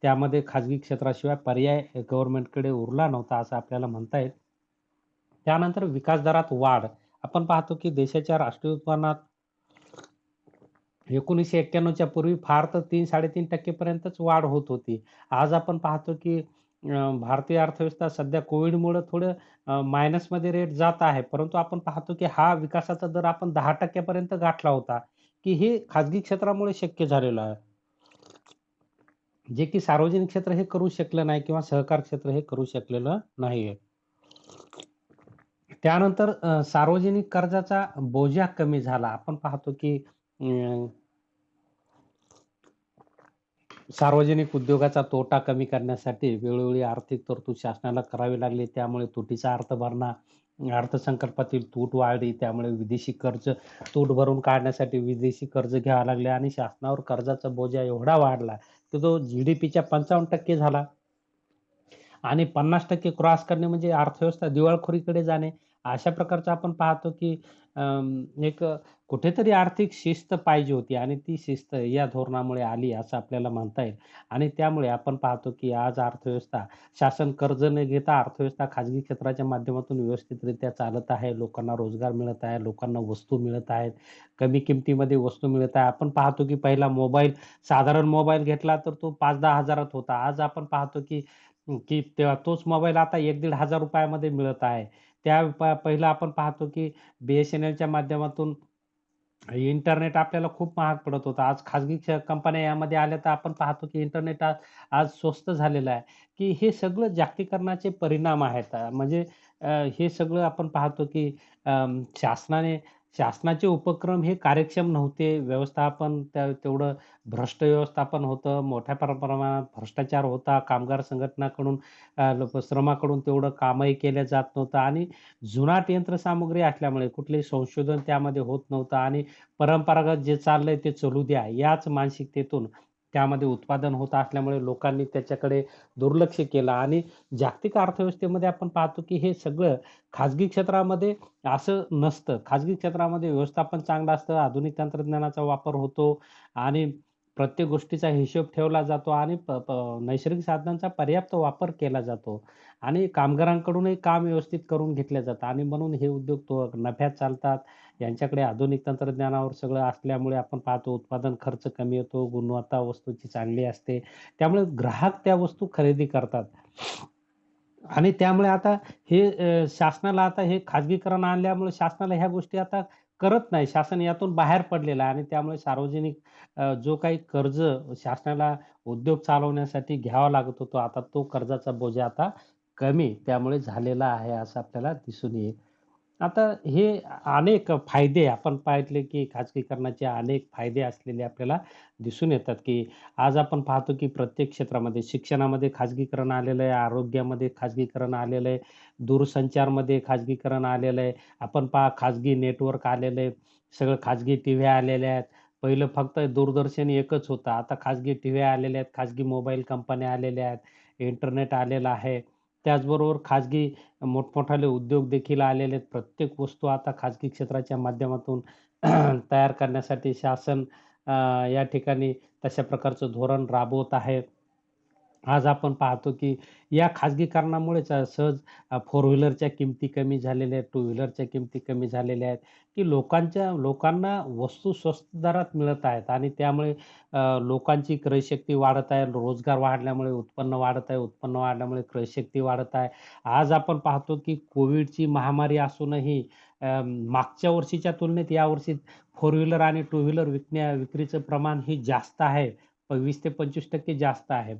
त्यामध्ये खाजगी क्षेत्राशिवाय पर्याय गव्हर्नमेंटकडे उरला नव्हता असं आपल्याला म्हणता येईल. त्यानंतर विकास दरात वाढ. आपण पाहतो की देशाच्या राष्ट्रीय उत्पन्नात 1991च्या पूर्वी फार तर 3-3.5% पर्यंतच वाढ होत होती. आज आपण पाहतो की भारतीय अर्थव्यवस्था सध्या कोव्हिडमुळं थोडं मायनसमध्ये रेट जात आहे. परंतु आपण पाहतो की हा विकासाचा दर आपण 10% पर्यंत गाठला होता, की हे खाजगी क्षेत्रामुळे शक्य झालेलं आहे. जे की सार्वजनिक क्षेत्र हे करू शकलं नाही किंवा सहकार क्षेत्र हे करू शकलेलं नाहीये. त्यानंतर सार्वजनिक कर्जाचा बोजा कमी झाला. आपण पाहतो की अ, सार्वजनिक उद्योगाचा तोटा कमी करण्यासाठी वेळोवेळी आर्थिक तरतूद शासनाला करावी लागली. त्यामुळे तुटीचा अर्थसंकल्पातील तूट वाढली. त्यामुळे विदेशी कर्ज तूट भरून काढण्यासाठी विदेशी कर्ज घ्यावे लागले आणि शासनावर कर्जाचा बोजा एवढा वाढला, की तो जीडीपीच्या 55% झाला. आणि 50% क्रॉस करणे म्हणजे अर्थव्यवस्था दिवाळखोरीकडे जाणे. अशा प्रकारचं आपण पाहतो की एक कुठेतरी आर्थिक शिस्त पाहिजे होती आणि ती शिस्त या धोरणामुळे आली असं आपल्याला म्हणता येईल. आणि त्यामुळे आपण पाहतो की आज अर्थव्यवस्था शासन कर्ज न घेता अर्थव्यवस्था खाजगी क्षेत्राच्या माध्यमातून व्यवस्थितरित्या चालत आहे. लोकांना रोजगार मिळत आहे, लोकांना वस्तू मिळत आहेत, कमी किमतीमध्ये वस्तू मिळत आहे. आपण पाहतो की पहिला साधारण मोबाईल घेतला तर तो 5,000-10,000 त होता. आज आपण पाहतो की तेव्हा तोच मोबाईल आता ₹1,500-1,500 मध्ये मिळत आहे. पहिलं आपण पाहतो की BSNLच्या माध्यमातून इंटरनेट आपल्याला खूप महाग पडत होतं. आज खाजगी कंपन्या यामध्ये आल्या तर आपण पाहतो की इंटरनेट आज आज स्वस्त झालेलं आहे, की हे सगळं जागतिकीकरणाचे परिणाम आहेत. म्हणजे हे सगळं आपण पाहतो की शासनाने शासनाचे उपक्रम हे कार्यक्षम नव्हते. व्यवस्थापन तेवढं भ्रष्ट व्यवस्थापन होतं. मोठ्या प्रमाणात भ्रष्टाचार होता. कामगार संघटनाकडून श्रमाकडून तेवढं कामही केलं जात नव्हतं आणि जुनाट यंत्रसामुग्री असल्यामुळे कुठलंही संशोधन त्यामध्ये होत नव्हतं आणि परंपरागत जे चाललंय ते चालू द्या, याच मानसिकतेतून त्यामध्ये उत्पादन होत असल्यामुळे लोकांनी त्याच्याकडे दुर्लक्ष केलं आणि जागतिक अर्थव्यवस्थेमध्ये आपण पाहतो की हे सगळं खाजगी क्षेत्रामध्ये असं नसतं. खाजगी क्षेत्रामध्ये व्यवस्थापन चांगलं असतं, आधुनिक तंत्रज्ञानाचा वापर होतो आणि प्रत्येक गोष्टीचा हिशोब ठेवला जातो आणि प प नैसर्गिक साधनांचा पर्याप्त वापर केला जातो आणि कामगारांकडूनही काम व्यवस्थित करून घेतलं जातं आणि म्हणून हे उद्योग नफ्यात चालतात. यांच्याकडे आधुनिक तंत्रज्ञानावर सगळं असल्यामुळे आपण पाहतो उत्पादन खर्च कमी येतो, गुणवत्ता वस्तूची चांगली असते. त्यामुळे ग्राहक त्या वस्तू खरेदी करतात. आणि त्यामुळे आता शासनाला आता हे खाजगीकरण आणल्यामुळे शासनाला ह्या गोष्टी आता करत नाही. शासन यातून बाहेर पडलेलं आहे आणि त्यामुळे सार्वजनिक जो काही कर्ज शासनाला उद्योग चालवण्यासाठी घ्यावा लागत होतो, आता तो कर्जाचा बोजा आता कमी त्यामुळे झालेला आहे, असं आपल्याला दिसून येईल. आता हे अनेक फायदे आपण पाहिले, की खाजगीकरणाचे अनेक फायदे असलेले आपल्याला दिसून येतात, की आज आपण पाहतो, की प्रत्येक क्षेत्रामध्ये शिक्षणामध्ये खाजगीकरण आलेलं आहे, आरोग्यामध्ये खाजगीकरण आलेलं आहे, दूरसंचारमध्ये खाजगीकरण आलेलं आहे. आपण पहा खाजगी नेटवर्क आलेलं आहे, सगळं खाजगी टीव्ह्या आलेल्या आहेत. पहिलं फक्त दूरदर्शन एकच होतं. आता खाजगी टीव्ह्या आलेल्या आहेत, खाजगी मोबाईल कंपन्या आलेल्या आहेत, इंटरनेट आलेलं आहे. त्याचबरोबर खाजगी मोठमोठाले उद्योग देखील आलेले आहेत. प्रत्येक वस्तू आता खाजगी क्षेत्राच्या माध्यमातून तयार करण्यासाठी शासन अ, या ठिकाणी तशा प्रकारचं धोरण राबवत आहे. आज आपण पाहतो, की या खाजगीकरणामुळेच सहज फोर व्हीलरच्या किमती कमी झालेल्या आहेत, टू व्हीलरच्या किमती कमी झालेल्या आहेत, की लोकांना वस्तू स्वस्त दरात मिळत आहेत आणि त्यामुळे लोकांची क्रयशक्ती वाढत आहे. रोजगार वाढल्यामुळे उत्पन्न वाढत आहे. उत्पन्न वाढल्यामुळे क्रयशक्ती वाढत आहे. आज आपण पाहतो, की कोव्हिडची महामारी असूनही मागच्या वर्षीच्या तुलनेत यावर्षी फोर व्हीलर आणि टू व्हीलर विक्रीचं प्रमाण हे जास्त आहे. 20% ते 25% जास्त आहे.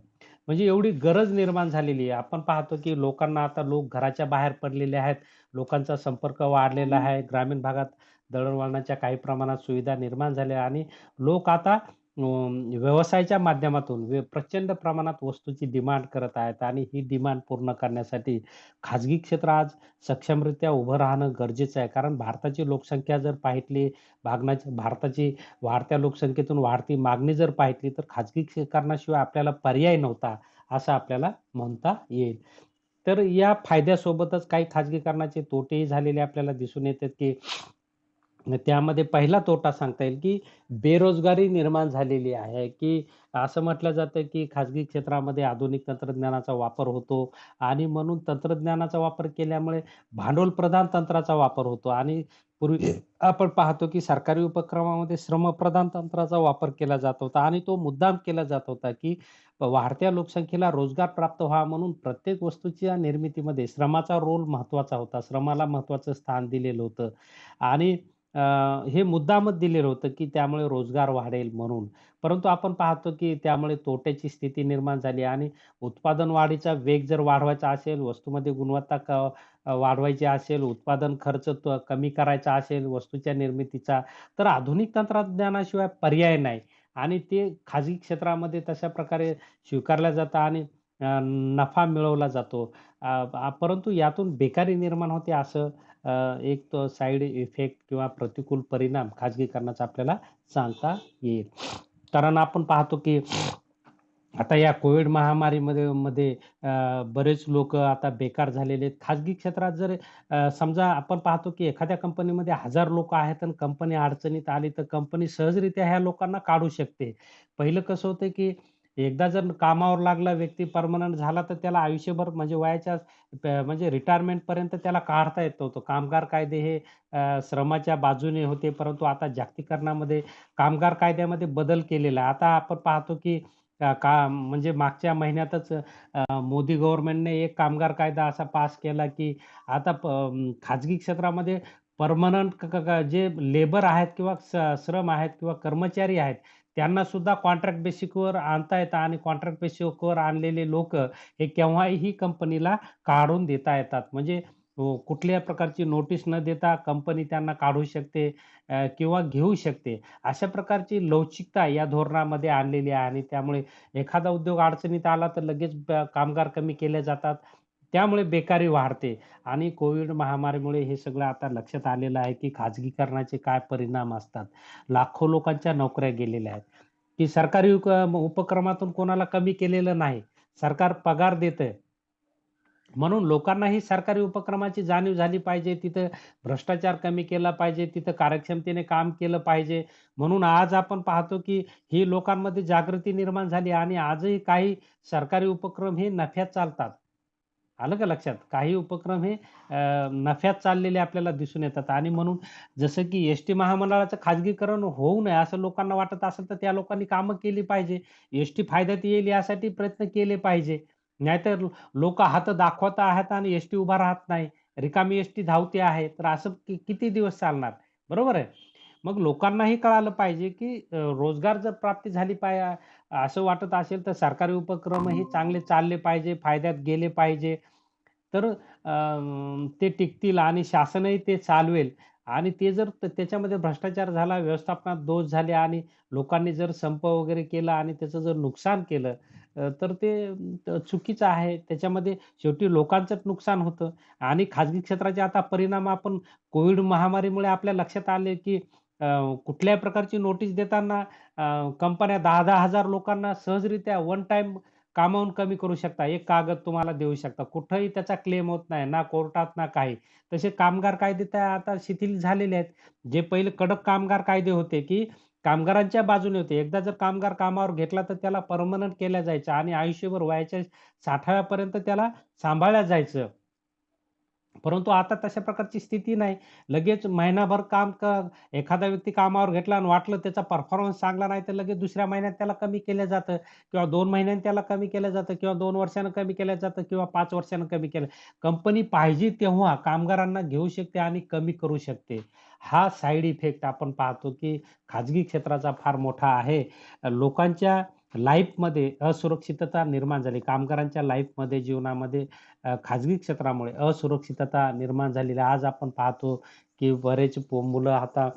म्हणजे एवढी गरज निर्माण झालेली आहे. आपण पाहतो, की आता लोक घराच्या बाहेर पडलेले आहेत. लोकांचा संपर्क वाढलेला आहे. ग्रामीण भागात दळणवळणाच्या काही प्रमाणात सुविधा निर्माण झाल्या आणि लोक आता व्यवसायाच्या माध्यमातून प्रचंड प्रमाणात वस्तूची डिमांड करत आहेत आणि ही डिमांड पूर्ण करण्यासाठी खाजगी क्षेत्र आज सक्षमरित्या उभं राहणं गरजेचं आहे. कारण भारताची लोकसंख्या जर पाहिली, भारताची वाढत्या लोकसंख्येतून वाढती मागणी जर पाहिली, तर खाजगीकरणाशिवाय आपल्याला पर्याय नव्हता, असं आपल्याला म्हणता येईल. तर या फायद्यासोबतच काही खाजगीकरणाचे तोटेही झालेले आपल्याला दिसून येतात, की त्यामध्ये पहिला तोटा सांगता येईल, की बेरोजगारी निर्माण झालेली आहे, की असं म्हटलं जातं, की खाजगी क्षेत्रामध्ये आधुनिक तंत्रज्ञानाचा वापर होतो आणि म्हणून तंत्रज्ञानाचा वापर केल्यामुळे भांडवल प्रधान तंत्राचा वापर होतो आणि पूर्वी आपण पाहतो, की सरकारी उपक्रमामध्ये श्रमप्रधान तंत्राचा वापर केला जात होता आणि तो मुद्दाम केला जात होता, की वाढत्या लोकसंख्येला रोजगार प्राप्त व्हावा म्हणून प्रत्येक वस्तूच्या निर्मितीमध्ये श्रमाचा रोल महत्त्वाचा होता. श्रमाला महत्त्वाचं स्थान दिलेलं होतं आणि हे मुद्दामच दिलेलं होतं, की त्यामुळे रोजगार वाढेल म्हणून. परंतु आपण पाहतो, की त्यामुळे तोट्याची स्थिती निर्माण झाली आणि उत्पादन वाढीचा वेग जर वाढवायचा असेल, वस्तूमध्ये गुणवत्ता वाढवायची असेल, उत्पादन खर्च कमी करायचा असेल वस्तूच्या निर्मितीचा, तर आधुनिक तंत्रज्ञानाशिवाय पर्याय नाही आणि ते खाजगी क्षेत्रामध्ये तशा प्रकारे स्वीकारलं जातं आणि नफा मिळवला जातो. परंतु यातून बेकारी निर्माण होते असं एक तो साइड इफेक्ट किंवा प्रतिकूल परिणाम खाजगीकरणाचा आपल्याला सांगता येईल. कारण आपण पाहतो की आता या कोविड महामारीमध्ये बरेच लोकं आता बेकार झालेले आहेत. खाजगी क्षेत्रात जर समजा आपण पाहतो की एखाद्या कंपनीमध्ये 1000 लोकं आहेत आणि कंपनी अडचणीत आली, तर कंपनी सहजरित्या ह्या लोकांना काढू शकते. पहिलं कसं होतं की एकदा जर कामावर लागला व्यक्ती पर्मनंट झाला, तर त्याला आयुष्यभर म्हणजे वयाच्या म्हणजे रिटायरमेंटपर्यंत त्याला काढता येत नव्हतं. कामगार कायदे हे श्रमाच्या बाजूने होते, परंतु आता जागतिकीकरणामध्ये कामगार कायद्यामध्ये बदल केलेला आहे. आता आपण पाहतो की म्हणजे मागच्या महिन्यातच मोदी गव्हर्नमेंटने एक कामगार कायदा असा पास केला, की आता खाजगी क्षेत्रामध्ये पर्मनंट क क क जे लेबर आहेत किंवा श्रम आहेत किंवा कर्मचारी आहेत, त्यांना सुद्धा कॉन्ट्रॅक्ट बेसिकवर आणता येतं आणि कॉन्ट्रॅक्ट बेसिकवर आणलेले लोकं हे केव्हाही कंपनीला काढून देता येतात. म्हणजे कुठल्याही प्रकारची नोटीस न देता कंपनी त्यांना काढू शकते किंवा घेऊ शकते. अशा प्रकारची लवचिकता या धोरणामध्ये आणलेली आहे आणि त्यामुळे एखादा उद्योग अडचणीत आला तर लगेच कामगार कमी केले जातात. त्यामुळे बेकारी वाढते आणि कोविड महामारीमुळे हे सगळं आता लक्षात आलेलं आहे, की खाजगीकरणाचे काय परिणाम असतात. लाखो लोकांच्या नोकऱ्या गेलेल्या आहेत, की सरकारी उपक्रमातून कोणाला कमी केलेलं नाही. सरकार पगार देतंय. म्हणून लोकांनाही सरकारी उपक्रमाची जाणीव झाली पाहिजे. तिथं भ्रष्टाचार कमी केला पाहिजे. तिथं कार्यक्षमतेने काम केलं पाहिजे. म्हणून आज आपण पाहतो, की ही लोकांमध्ये जागृती निर्माण झाली आणि आजही काही सरकारी उपक्रम हे नफ्यात चालतात. आलं का लक्षात? काही उपक्रम हे नफ्यात चाललेले आपल्याला दिसून येतात आणि म्हणून जसं की एस-टी महामंडळाचं खाजगीकरण होऊ नये असं लोकांना वाटत असेल, तर त्या लोकांनी कामं केली पाहिजे. एस-टी फायद्यात येईल यासाठी प्रयत्न केले पाहिजे. नाहीतर लोकं हात दाखवत आहेत आणि एस-टी उभा राहत नाही. रिकामी एस-टी धावते आहे. तर असं किती दिवस चालणार? बरोबर आहे. मग लोकांनाही कळालं पाहिजे, की रोजगार जर प्राप्ती झाली असं वाटत असेल, तर सरकारी उपक्रमही चांगले चालले पाहिजे, फायद्यात गेले पाहिजे. तर ते टिकतील आणि शासनही ते चालवेल आणि ते जर त्याच्यामध्ये भ्रष्टाचार झाला, व्यवस्थापनात दोष झाले आणि लोकांनी जर संप वगैरे केला आणि त्याचं जर नुकसान केलं, तर ते चुकीचं आहे. त्याच्यामध्ये शेवटी लोकांचंच नुकसान होतं आणि खाजगी क्षेत्राचे आता परिणाम आपण कोविड महामारीमुळे आपल्या लक्षात आले, की कुठल्याही प्रकारची नोटीस देताना कंपन्या 10,000 हजार लोकांना सहजरित्या वन टाईम कामावून कमी करू शकता. एक कागद तुम्हाला देऊ शकता. कुठेही त्याचा क्लेम होत नाही. ना कोर्टात ना काही. तसे कामगार कायदे तर आता शिथिल झालेले आहेत. जे पहिले कडक कामगार कायदे होते, की कामगारांच्या बाजूने होते. एकदा जर कामगार कामावर घेतला तर त्याला पर्मनंट केलं जायचं आणि आयुष्यभर वयाच्या 60व्या पर्यंत त्याला सांभाळलं जायचं. परंतु आता तशा प्रकारची स्थिती नाही. लगेच महिनाभर एखादा व्यक्ती कामावर घेतला आणि वाटलं त्याचा परफॉर्मन्स चांगला नाही, तर लगेच दुसऱ्या महिन्यात त्याला कमी केलं जातं किंवा 2 महिन्यांनी त्याला कमी केलं जातं किंवा 2 वर्षानं कमी केलं जातं किंवा 5 वर्षानं कमी केलं. कंपनी पाहिजे तेव्हा कामगारांना घेऊ शकते आणि कमी करू शकते. हा साइड इफेक्ट आपण पाहतो, की खाजगी क्षेत्राचा फार मोठा आहे. लोकांच्या लाईफमध्ये असुरक्षितता निर्माण झाली. कामगारांच्या लाईफमध्ये, जीवनामध्ये खाजगी क्षेत्रामुळे असुरक्षितता निर्माण झालेली आहे. आज आपण पाहतो, की बरेच मुलं आता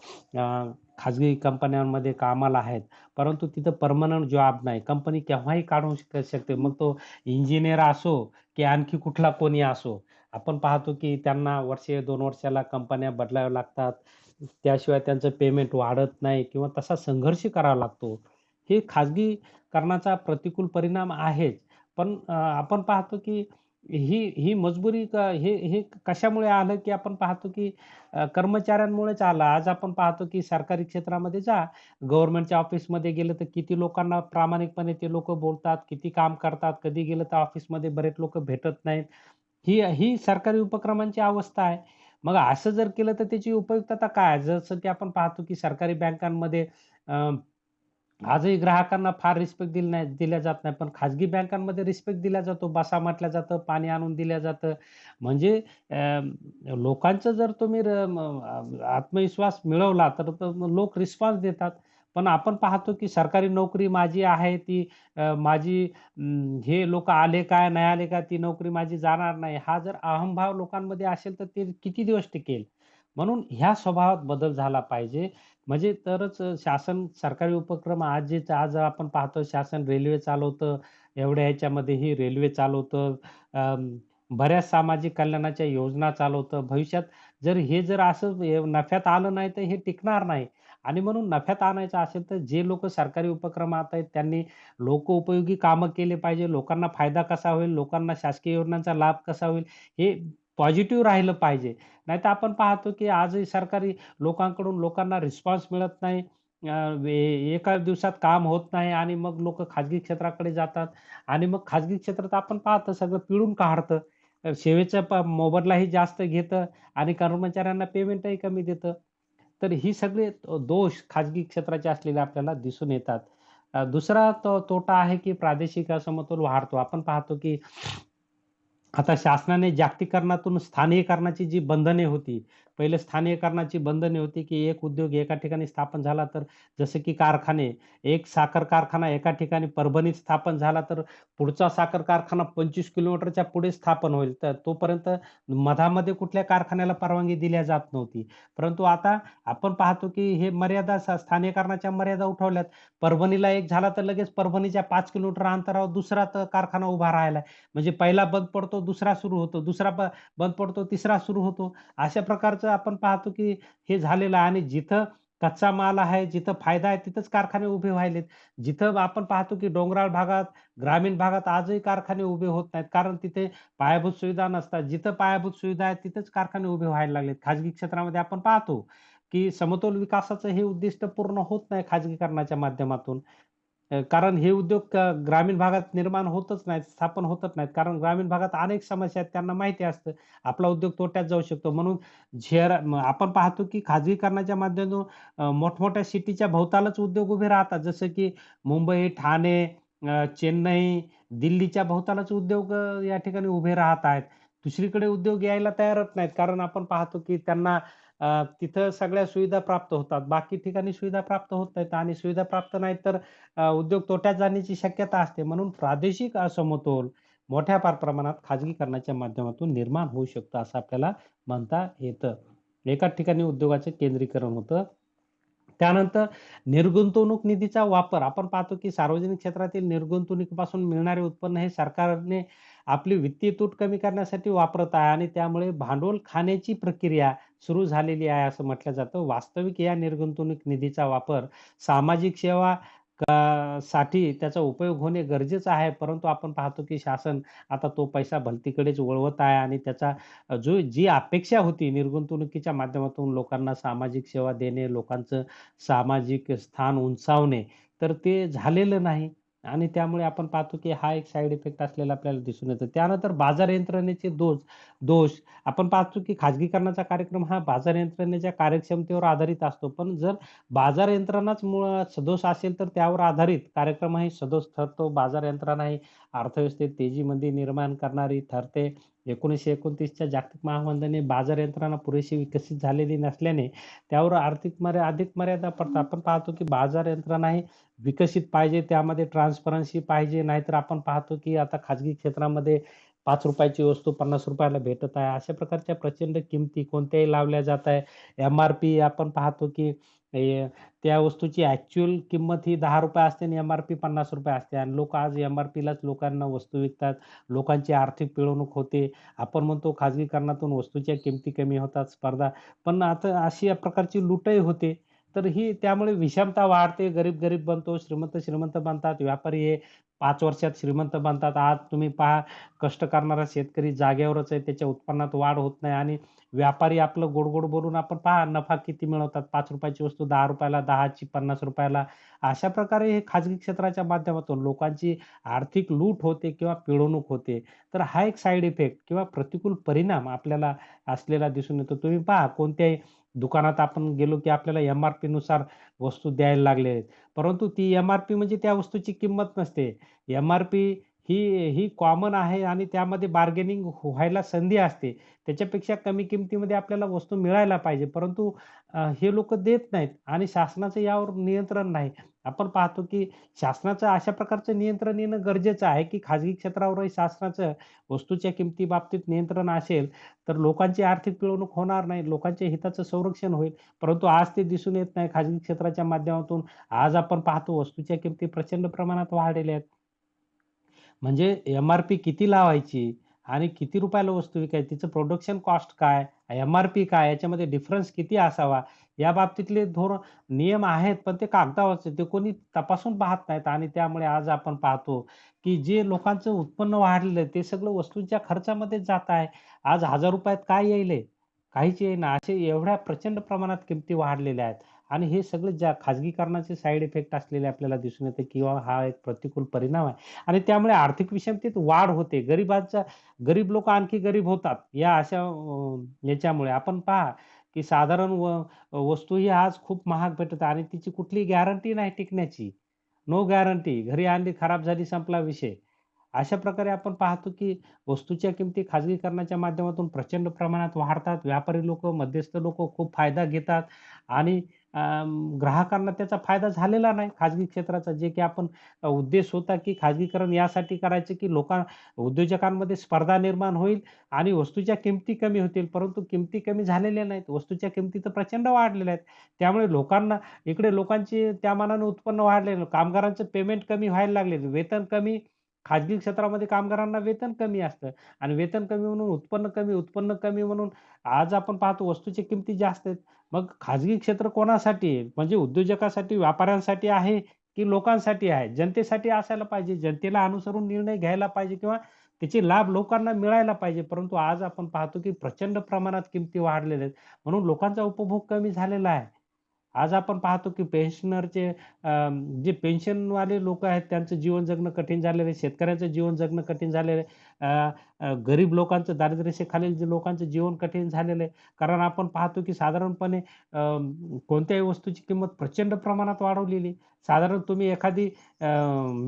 खाजगी कंपन्यांमध्ये कामाला आहेत. परंतु तिथं पर्मनंट जॉब नाही. कंपनी केव्हाही काढू शकते. मग तो इंजिनिअर असो, की आणखी कुठला कोणी असो. आपण पाहतो, की त्यांना वर्षे 2 वर्षाला कंपन्या बदलाव्या लागतात. त्याशिवाय त्यांचं पेमेंट वाढत नाही किंवा तसा संघर्ष करावा लागतो. हे खाजगीकरणाचा प्रतिकूल परिणाम आहेच. पण आपण पाहतो, की ही ही मजबुरी हे हे कशामुळे आलं, की आपण पाहतो, की कर्मचाऱ्यांमुळेच आलं. आज आपण पाहतो, की सरकारी क्षेत्रामध्ये जा, गव्हर्नमेंटच्या ऑफिसमध्ये गेलं तर किती लोकांना प्रामाणिकपणे ते लोकं बोलतात, किती काम करतात. कधी गेलं तर ऑफिसमध्ये बरेच लोकं भेटत नाहीत. ही ही सरकारी उपक्रमांची अवस्था आहे. मग असं जर केलं तर त्याची उपयुक्तता काय आहे? जसं की आपण पाहतो की सरकारी बँकांमध्ये अ, आजही ग्राहकांना फार रिस्पेक्ट दिल्या जात नाही. पण खाजगी बँकांमध्ये रिस्पेक्ट दिला जातो. बसा म्हटलं जातं, पाणी आणून दिलं जातं. म्हणजे लोकांचं जर तुम्ही आत्मविश्वास मिळवला तर लोक रिस्पॉन्स देतात. पण आपण पाहतो की सरकारी नोकरी माझी आहे ती माझी हे लोकं आले काय, नाही आले का, ती नोकरी माझी जाणार नाही. हा जर अहंभाव लोकांमध्ये असेल, तर ते किती दिवस टिकेल? म्हणून ह्या स्वभावात बदल झाला पाहिजे. म्हणजे तरच शासन सरकारी उपक्रम आज आपण पाहतो शासन रेल्वे चालवतं. एवढ्या ह्याच्यामध्येही रेल्वे चालवतं. अं, बऱ्याच सामाजिक कल्याणाच्या योजना चालवतं. भविष्यात जर असं नफ्यात आलं नाही, तर हे टिकणार नाही. आणि म्हणून नफ्यात आणायचं असेल, तर जे लोकं सरकारी उपक्रमात आहेत, त्यांनी लोकोपयोगी कामं केले पाहिजे. लोकांना फायदा कसा होईल, लोकांना शासकीय योजनांचा लाभ कसा होईल, हे पॉझिटिव्ह राहिलं पाहिजे. नाहीतर आपण पाहतो, की आजही सरकारी लोकांकडून लोकांना रिस्पॉन्स मिळत नाही. अ, एका दिवसात काम होत नाही आणि मग लोकं खाजगी क्षेत्राकडे जातात आणि मग खाजगी क्षेत्रात आपण पाहतो सगळं पिळून काढतं. सेवेचा मोबदलाही जास्त घेतं आणि कर्मचाऱ्यांना पेमेंटही कमी देतं. तर ही सगळे दोष खाजगी क्षेत्राचे असलेले आपल्याला दिसून येतात. दुसरा तोटा आहे, की प्रादेशिक असमतोल वाढतो. आपण पाहतो, की आता शासनाने जागतिकीकरणातून स्थानिकीकरणाची जी बंधने होती, पहिले स्थानिकीकरणाची बंधने होती, की एक उद्योग एका ठिकाणी स्थापन झाला तर जसं की कारखाने, एक साखर कारखाना एका ठिकाणी परभणीत स्थापन झाला, तर पुढचा साखर कारखाना 25 किलोमीटरच्या पुढे स्थापन होईल. तर तोपर्यंत मधामध्ये कुठल्या कारखान्याला परवानगी दिल्या जात नव्हती. परंतु आता आपण पाहतो, की हे मर्यादा स्थानिकीकरणाच्या मर्यादा उठवल्यात. परभणीला एक झाला तर लगेच परभणीच्या 5 किलोमीटर अंतरावर दुसरा कारखाना उभा राहिला. म्हणजे पहिला बंद पडतो, दुसरा सुरू होतो. दुसरा बंद पडतो, तिसरा सुरू होतो. अशा प्रकारचं आपण पाहतो, की हे झालेलं आहे आणि जिथं कच्चा माल आहे, जिथं फायदा आहे, तिथंच कारखाने उभे व्हायलेत. जिथं आपण पाहतो, की डोंगराळ भागात, ग्रामीण भागात आजही कारखाने उभे होत नाहीत. कारण तिथे पायाभूत सुविधा नसतात. जिथं पायाभूत सुविधा आहेत, तिथंच कारखाने उभे व्हायला लागलेत. खाजगी क्षेत्रामध्ये आपण पाहतो, की समतोल विकासाचं हे उद्दिष्ट पूर्ण होत नाही खाजगीकरणाच्या माध्यमातून. कारण हे उद्योग ग्रामीण भागात निर्माण होतच नाहीत, स्थापन होतच नाहीत. कारण ग्रामीण भागात अनेक समस्या आहेत, त्यांना माहिती असतं. आपला उद्योग तोट्यात जाऊ शकतो. म्हणून आपण पाहतो की खाजगीकरणाच्या माध्यमातून मोठमोठ्या सिटीच्या भोवतालच उद्योग उभे राहतात. जसं की मुंबई, ठाणे, चेन्नई, दिल्लीच्या भोवतालच उद्योग या ठिकाणी उभे राहत आहेत. दुसरीकडे उद्योग यायला तयारच नाहीत. कारण आपण पाहतो की त्यांना तिथं सगळ्या सुविधा प्राप्त होतात. बाकी ठिकाणी सुविधा प्राप्त होत नाहीत आणि सुविधा प्राप्त नाहीत तर उद्योग तोट्यात जाण्याची शक्यता असते. म्हणून प्रादेशिक असमतोल मोठ्या प्रमाणात खाजगीकरणाच्या माध्यमातून निर्माण होऊ शकतो, असं आपल्याला म्हणता येतं. एकाच ठिकाणी उद्योगाचे केंद्रीकरण होतं. त्यानंतर निर्गुंतवणूक निधीचा वापर आपण पाहतो, की सार्वजनिक क्षेत्रातील निर्गुंतवणुकीपासून मिळणारे उत्पन्न हे सरकारने आपली वित्तीय तूट कमी करण्यासाठी वापरत आहे आणि त्यामुळे भांडवल खाण्याची प्रक्रिया सुरू झालेली आहे, असं म्हटलं जातं. वास्तविक या निर्गुंतवणूक निधीचा वापर सामाजिक सेवा साठी त्याचा उपयोग होणे गरजेचं आहे. परंतु आपण पाहतो, की शासन आता तो पैसा भलतीकडेच वळवत आहे आणि त्याचा जी अपेक्षा होती निर्गुंतवणुकीच्या माध्यमातून लोकांना सामाजिक सेवा देणे, लोकांचं सामाजिक स्थान उंचावणे, तर ते झालेलं नाही आणि त्यामुळे आपण पाहतो, की हा एक साइड इफेक्ट असलेला आपल्याला दिसून येतो. त्यानंतर बाजार यंत्रणेचे दोष आपण पाहतो, की खाजगीकरणाचा कार्यक्रम हा बाजार यंत्रणेच्या कार्यक्षमतेवर आधारित असतो. पण जर बाजार यंत्रणाच मुळात सदोष असेल, तर त्यावर आधारित कार्यक्रमही सदोष ठरतो. बाजार यंत्रणा ही अर्थव्यवस्थेत तेजीमध्ये निर्माण करणारी ठरते. 1929च्या जागतिक महामंदीने बाजार यंत्रणा पुरेशी विकसित झालेली नसल्याने त्यावर अधिक मर्यादा पडतात. आपण पाहतो की बाजार यंत्रणा ही विकसित पाहिजे, त्यामध्ये ट्रान्सपरन्सी पाहिजे. नाहीतर आपण पाहतो की आता खाजगी क्षेत्रामध्ये ₹5 ची वस्तू ₹50 ला भेटत आहे. अशा प्रकारच्या प्रचंड किमती कोणत्याही लावल्या जात आहे. एम-आर-पी आपण पाहतो की त्या वस्तूची ॲक्चुअल किंमत ही ₹10 असते आणि एम-आर-पी ₹50 असते आणि लोकं आज एम-आर-पीलाच लोकांना वस्तू विकतात. लोकांची आर्थिक पिळवणूक होते. आपण म्हणतो खाजगीकरणातून वस्तूच्या किमती कमी होतात, स्पर्धा पण आता अशी या प्रकारची लूटही होते. तर ही त्यामुळे विषमता वाढते. गरीब-गरीब बनतो, श्रीमंत-श्रीमंत बनतात. व्यापारी हे 5 वर्षात श्रीमंत बनतात. आज तुम्ही पहा कष्ट करणारा शेतकरी जागेवरच आहे. त्याच्या उत्पन्नात वाढ होत नाही आणि व्यापारी आपलं गोड-गोड बोलून आपण पहा नफा किती मिळवतात. ₹5 ची वस्तू ₹10 10 ची ₹50 अशा प्रकारे हे खाजगी क्षेत्राच्या माध्यमातून लोकांची आर्थिक लूट होते किंवा पिळवणूक होते. तर हा एक साइड इफेक्ट किंवा प्रतिकूल परिणाम आपल्याला असलेला दिसून येतो. तुम्ही पहा कोणत्याही दुकानात आपण गेलो, की आपल्याला एम-आर-पी नुसार वस्तू द्यायला लागले आहेत. परंतु ती एम-आर-पी म्हणजे त्या वस्तूची किंमत नसते. एम-आर-पी ही कॉमन आहे आणि त्यामध्ये बार्गेनिंग व्हायला संधी असते. त्याच्यापेक्षा कमी किमतीमध्ये आपल्याला वस्तू मिळायला पाहिजे. परंतु हे लोकं देत नाहीत आणि शासनाचं यावर नियंत्रण नाही. आपण पाहतो, की शासनाचं अशा प्रकारचं नियंत्रण येणं गरजेचं आहे, की खाजगी क्षेत्रावरही शासनाचं वस्तूच्या किमतीबाबतीत नियंत्रण असेल, तर लोकांची आर्थिक पिळवणूक होणार नाही. लोकांच्या हिताचं संरक्षण होईल. परंतु आज ते दिसून येत नाही खाजगी क्षेत्राच्या माध्यमातून. आज आपण पाहतो वस्तूच्या किमती प्रचंड प्रमाणात वाढलेल्या आहेत. म्हणजे एम-आर-पी किती लावायची आणि किती रुपयाला वस्तू विकायची, तिचं प्रोडक्शन कॉस्ट काय, एम-आर-पी काय, याच्यामध्ये डिफरन्स किती असावा, या बाबतीतले नियम आहेत, पण ते कागदावरचे ते कोणी तपासून पाहत नाहीत आणि त्यामुळे आज आपण पाहतो, की जे लोकांचं उत्पन्न वाढलेलं आहे, ते सगळं वस्तूंच्या खर्चामध्येच जात आहे. आज ₹1000 काय येईल? काहीच येईना. असे एवढ्या प्रचंड प्रमाणात किमती वाढलेल्या आहेत आणि हे सगळं ज्या खाजगीकरणाचे साइड इफेक्ट असलेले आपल्याला दिसून येते किंवा हा एक प्रतिकूल परिणाम आहे आणि त्यामुळे आर्थिक विषमतेत वाढ होते. गरीब लोकं आणखी गरीब होतात. या अशा याच्यामुळे आपण पहा, की साधारण वस्तू ही आज खूप महाग भेटत आणि तिची कुठलीही गॅरंटी नाही टिकण्याची. No guarantee. घरी आणली, खराब झाली, संपला विषय. अशा प्रकारे आपण पाहतो, की वस्तूच्या किमती खाजगीकरणाच्या माध्यमातून प्रचंड प्रमाणात वाढतात. व्यापारी लोकं, मध्यस्थ लोकं खूप फायदा घेतात आणि ग्राहकांना त्याचा फायदा झालेला नाही खाजगी क्षेत्राचा. जे की आपण उद्देश होता, की खाजगीकरण यासाठी करायचं, की उद्योजकांमध्ये स्पर्धा निर्माण होईल आणि वस्तूच्या किमती कमी होतील. परंतु किमती कमी झालेल्या नाहीत. वस्तूच्या किमती तर प्रचंड वाढलेल्या आहेत. त्यामुळे इकडे लोकांची त्या मानाने उत्पन्न वाढले. कामगारांचं पेमेंट कमी व्हायला लागले. वेतन कमी खाजगी क्षेत्रामध्ये कामगारांना वेतन कमी असतं आणि वेतन कमी म्हणून उत्पन्न कमी म्हणून आज आपण पाहतो वस्तूच्या किमती जास्त आहेत. मग खाजगी क्षेत्र कोणासाठी आहे? म्हणजे उद्योजकासाठी, व्यापाऱ्यांसाठी आहे की लोकांसाठी आहे? जनतेसाठी असायला पाहिजे. जनतेला अनुसरून निर्णय घ्यायला पाहिजे किंवा त्याचे लाभ लोकांना मिळायला पाहिजे. परंतु आज आपण पाहतो की प्रचंड प्रमाणात किमती वाढलेल्या आहेत. म्हणून लोकांचा उपभोग कमी झालेला आहे. आज आपण पाहतो की जे पेन्शनवाले लोकं आहेत त्यांचं जीवन जगणं कठीण झालेलं आहे. शेतकऱ्यांचं जीवन जगणं कठीण झालेलं आहे. गरीब लोकांचं दारिद्र्यरेषेखालील जे लोकांचं जीवन कठीण झालेलं आहे. कारण आपण पाहतो की साधारणपणे कोणत्याही वस्तूची किंमत प्रचंड प्रमाणात वाढवलेली आहे. साधारण तुम्ही एखादी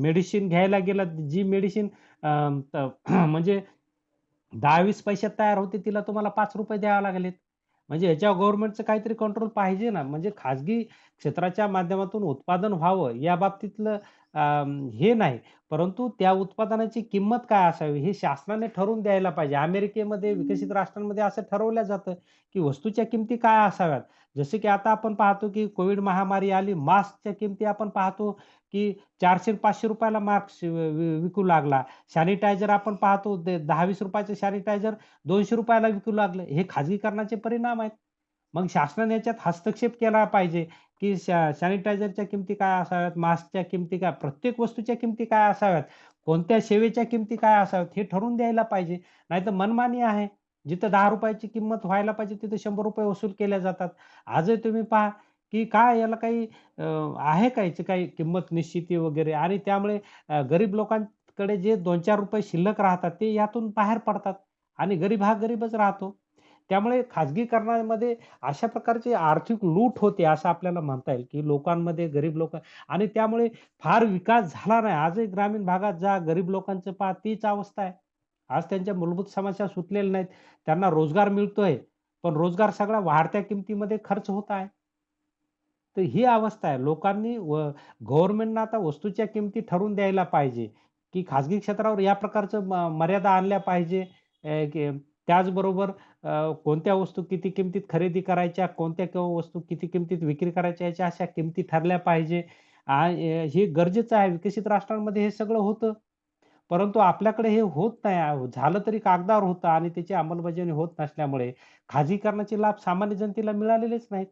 मेडिसिन घ्यायला गेलात, जी मेडिसिन म्हणजे 10-20 पैशात तयार होते, तिला तुम्हाला ₹5 द्यावे लागलेत. म्हणजे ह्याच्यावर गव्हर्नमेंटचं काहीतरी कंट्रोल पाहिजे ना. म्हणजे खाजगी क्षेत्राच्या माध्यमातून उत्पादन व्हावं या बाबतीतलं हे नाही. परंतु त्या उत्पादनाची किंमत काय असावी हे शासनाने ठरवून द्यायला पाहिजे. अमेरिकेमध्ये, विकसित राष्ट्रांमध्ये असं ठरवलं जातं, की वस्तूच्या किमती काय असाव्यात. जसे की आता आपण पाहतो, की कोविड महामारी आली. मास्कच्या किमती आपण पाहतो, की ₹400-500 ला मास्क विकू लागला. सॅनिटायझर आपण पाहतो ₹10-20 सॅनिटायझर ₹200 ला विकू लागलं. हे खाजगीकरणाचे परिणाम आहेत. मग शासनाने याच्यात हस्तक्षेप केला पाहिजे, की सॅनिटायझरच्या किमती काय असाव्यात, मास्कच्या किमती काय, प्रत्येक वस्तूच्या किमती काय असाव्यात, कोणत्या सेवेच्या किमती काय असाव्यात, हे ठरवून द्यायला पाहिजे. नाहीतर मनमानी आहे. जिथं ₹10 ची किंमत व्हायला पाहिजे, तिथं ₹100 वसूल केल्या जातात. आजही तुम्ही पहा, की काय याला काही आहे का याची काही किंमत निश्चिती वगैरे आणि त्यामुळे गरीब लोकांकडे जे ₹2-4 शिल्लक राहतात, ते यातून बाहेर पडतात आणि गरीब हा गरीबच राहतो. त्यामुळे खाजगीकरणामध्ये अशा प्रकारची आर्थिक लूट होते असं आपल्याला म्हणता येईल, की लोकांमध्ये गरीब लोकं आणि त्यामुळे फार विकास झाला नाही. आजही ग्रामीण भागात जा गरीब लोकांचं पहा तीच अवस्था आहे. आज त्यांच्या मूलभूत समस्या सुटलेल्या नाहीत. त्यांना रोजगार मिळतोय, पण रोजगार सगळा वाढत्या किमतीमध्ये खर्च होत आहे. तर ही अवस्था आहे. गव्हर्नमेंटनं आता वस्तूच्या किमती ठरवून द्यायला पाहिजे, की खाजगी क्षेत्रावर या प्रकारचं मर्यादा आणल्या पाहिजे. की त्याचबरोबर कोणत्या वस्तू किती किमतीत खरेदी करायच्या, कोणत्या वस्तू किती किमतीत विक्री करायच्या याच्या अशा किमती ठरल्या पाहिजे. हे गरजेचं आहे. विकसित राष्ट्रांमध्ये हे सगळं होतं. परंतु आपल्याकडे हे होत नाही. झालं तरी कागदावर होतं आणि त्याची अंमलबजावणी होत नसल्यामुळे खाजगीकरणाचे लाभ सामान्य जनतेला मिळालेलेच नाहीत.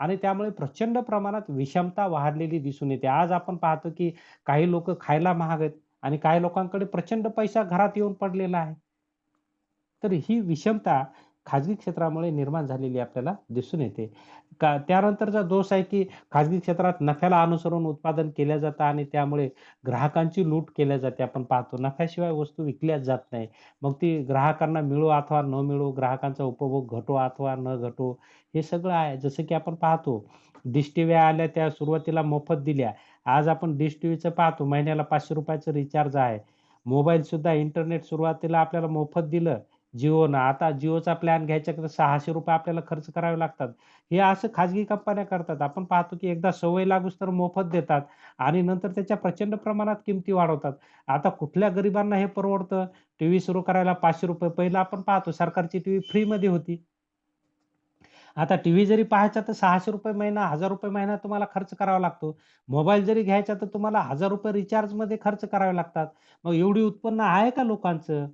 आणि त्यामुळे प्रचंड प्रमाणात विषमता वाढलेली दिसून येते. आज आपण पाहतो, की काही लोकं खायला महाग आहेत आणि काही लोकांकडे प्रचंड पैसा घरात येऊन पडलेला आहे. तर ही विषमता खाजगी क्षेत्रामुळे निर्माण झालेली आपल्याला दिसून येते. त्यानंतरचा दोष आहे, की खाजगी क्षेत्रात नफ्याला अनुसरून उत्पादन केलं जातं आणि त्यामुळे ग्राहकांची लूट केल्या जाते. आपण पाहतो नफ्याशिवाय वस्तू विकल्याच जात नाही. मग ती ग्राहकांना मिळो अथवा न मिळो, ग्राहकांचा उपभोग घटो अथवा न घटो, हे सगळं आहे. जसं की आपण पाहतो डिश टीव्ह्या आल्या त्या सुरुवातीला मोफत दिल्या. आज आपण डिश टीव्हीचं पाहतो महिन्याला ₹500 रिचार्ज आहे. मोबाईलसुद्धा इंटरनेट सुरुवातीला आपल्याला मोफत दिलं. Jioनं. आता Jioचा प्लॅन घ्यायचा तर ₹600 आपल्याला खर्च करावे लागतात. हे असं खाजगी कंपन्या करतात. आपण पाहतो की एकदा सवय लागूस तर मोफत देतात आणि नंतर त्याच्या प्रचंड प्रमाणात किमती वाढवतात. आता कुठल्या गरिबांना हे परवडतं? टीव्ही सुरू करायला ₹500 पहिलं आपण पाहतो सरकारची टीव्ही फ्रीमध्ये होती. आता टीव्ही जरी पाहायचा तर ₹600 महिना, ₹1000 महिना तुम्हाला खर्च करावा लागतो. मोबाईल जरी घ्यायचा तर तुम्हाला ₹1000 रिचार्जमध्ये खर्च करावे लागतात. मग एवढी उत्पन्न आहे का लोकांचं?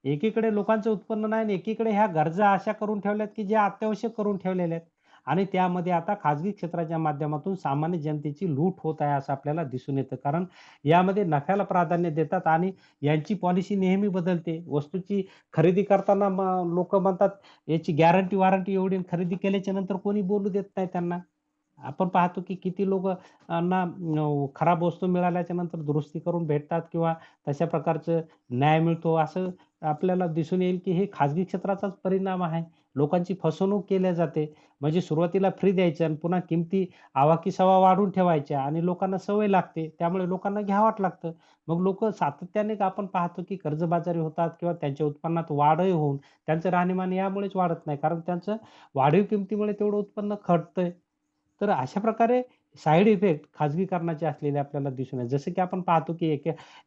एकीकडे लोकांचं उत्पन्न नाही आणि एकीकडे ह्या गरजा अशा करून ठेवल्यात, की ज्या अत्यावश्यक करून ठेवलेल्या आहेत. आणि त्यामध्ये आता खाजगी क्षेत्राच्या माध्यमातून सामान्य जनतेची लूट होत आहे, असं आपल्याला दिसून येतं. कारण यामध्ये नफ्याला प्राधान्य देतात आणि यांची पॉलिसी नेहमी बदलते. वस्तूची खरेदी करताना लोकं म्हणतात, याची गॅरंटी वॉरंटी एवढी आणि खरेदी केल्याच्या नंतर कोणी बोलू देत नाही त्यांना. आपण पाहतो की किती लोकं ना खराब वस्तू मिळाल्याच्या नंतर दुरुस्ती करून भेटतात किंवा तशा प्रकारचं न्याय मिळतो, असं आपल्याला दिसून येईल की हे खाजगी क्षेत्राचाच परिणाम आहे. लोकांची फसवणूक केल्या जाते. म्हणजे सुरुवातीला फ्री द्यायच्या आणि पुन्हा किमती आवाकीसवा वाढवून ठेवायच्या आणि लोकांना सवय लागते. त्यामुळे लोकांना घ्यावंच लागतं. मग लोकं सातत्याने आपण पाहतो की कर्जबाजारी होतात किंवा त्यांच्या उत्पन्नात वाढही होऊन त्यांचं राहणीमान यामुळेच वाढत नाही. कारण त्यांचं वाढीव किमतीमुळे तेवढं उत्पन्न घटतंय. तर अशा प्रकारे साइड इफेक्ट खाजगीकरणाचे असलेले आपल्याला दिसून येतात. जसं की आपण पाहतो की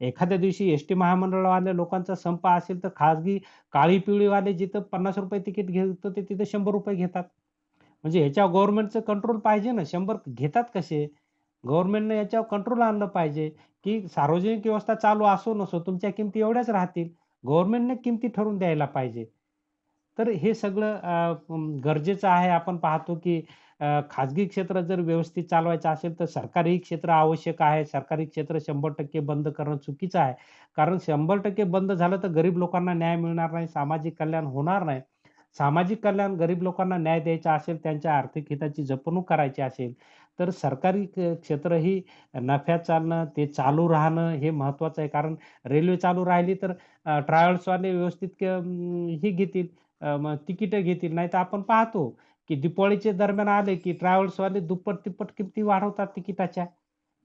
एखाद्या दिवशी एस-टी महामंडळवाल्या लोकांचा संप असेल, तर खाजगी काळी पिवळीवाले जिथं ₹50 तिकीट घेत होते, तिथं ₹100 घेतात. म्हणजे ह्याच्यावर गव्हर्नमेंटचं कंट्रोल पाहिजे ना. 100 घेतात कसे? गव्हर्नमेंटने याच्यावर कंट्रोल आणलं पाहिजे, की सार्वजनिक व्यवस्था चालू असो नसो, तुमच्या किमती एवढ्याच राहतील. गव्हर्नमेंटने किमती ठरवून द्यायला पाहिजे. तर हे सगळं गरजेचं आहे. आपण पाहतो, की खाजगी क्षेत्र जर व्यवस्थित चालवायचं असेल, तर सरकारी क्षेत्र आवश्यक आहे. सरकारी क्षेत्र 100% बंद करणं चुकीचं आहे. कारण 100% बंद झालं तर गरीब लोकांना न्याय मिळणार नाही, सामाजिक कल्याण होणार नाही. सामाजिक कल्याण गरीब लोकांना न्याय द्यायचा असेल, त्यांच्या आर्थिक हिताची जपणूक करायची असेल, तर सरकारी क्षेत्र ही नफ्यात चालणं, ते चालू राहणं हे महत्त्वाचं आहे. कारण रेल्वे चालू राहिली तर ट्रॅव्हल्सवाले व्यवस्थित हे घेतील मग तिकीटं घेतील. नाहीतर आपण पाहतो, की दिपावळीच्या दरम्यान आले, की ट्रॅव्हल्सवाले दुप्पट-तिप्पट किमती वाढवतात तिकिटाच्या.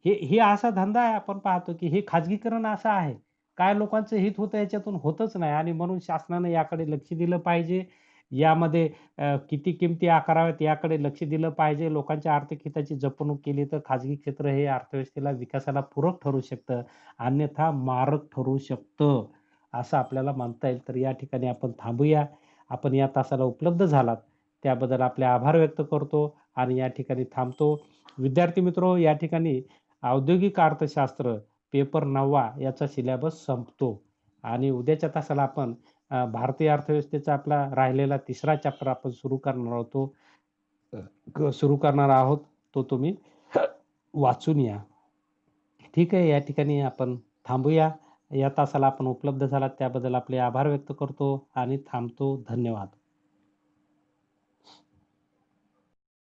हे हे असा धंदा आहे आपण पाहतो, की हे खाजगीकरण असं आहे. काय लोकांचं हित होतं याच्यातून होतच नाही आणि म्हणून शासनानं याकडे लक्ष दिलं पाहिजे. यामध्ये किती किमती आकाराव्यात याकडे लक्ष दिलं पाहिजे. लोकांच्या आर्थिक हिताची जपणूक केली तर खाजगी क्षेत्र हे अर्थव्यवस्थेला विकासाला पूरक ठरू शकतं. अन्यथा मारक ठरू शकतं, असं आपल्याला म्हणता येईल. तर या ठिकाणी आपण थांबूया. आपण या तासाला उपलब्ध झालात त्याबद्दल आपले आभार व्यक्त करतो आणि या ठिकाणी थांबतो. विद्यार्थी मित्रो, या ठिकाणी औद्योगिक अर्थशास्त्र पेपर 9वा याचा सिलेबस संपतो आणि उद्याच्या तासाला आपण भारतीय अर्थव्यवस्थेचा आपला राहिलेला तिसरा चॅप्टर आपण सुरू करणार आहोत. तो तुम्ही वाचून या. ठीक आहे. या ठिकाणी आपण थांबूया. या तासाला आपण उपलब्ध झालात त्याबद्दल आपले आभार व्यक्त करतो आणि थांबतो. धन्यवाद.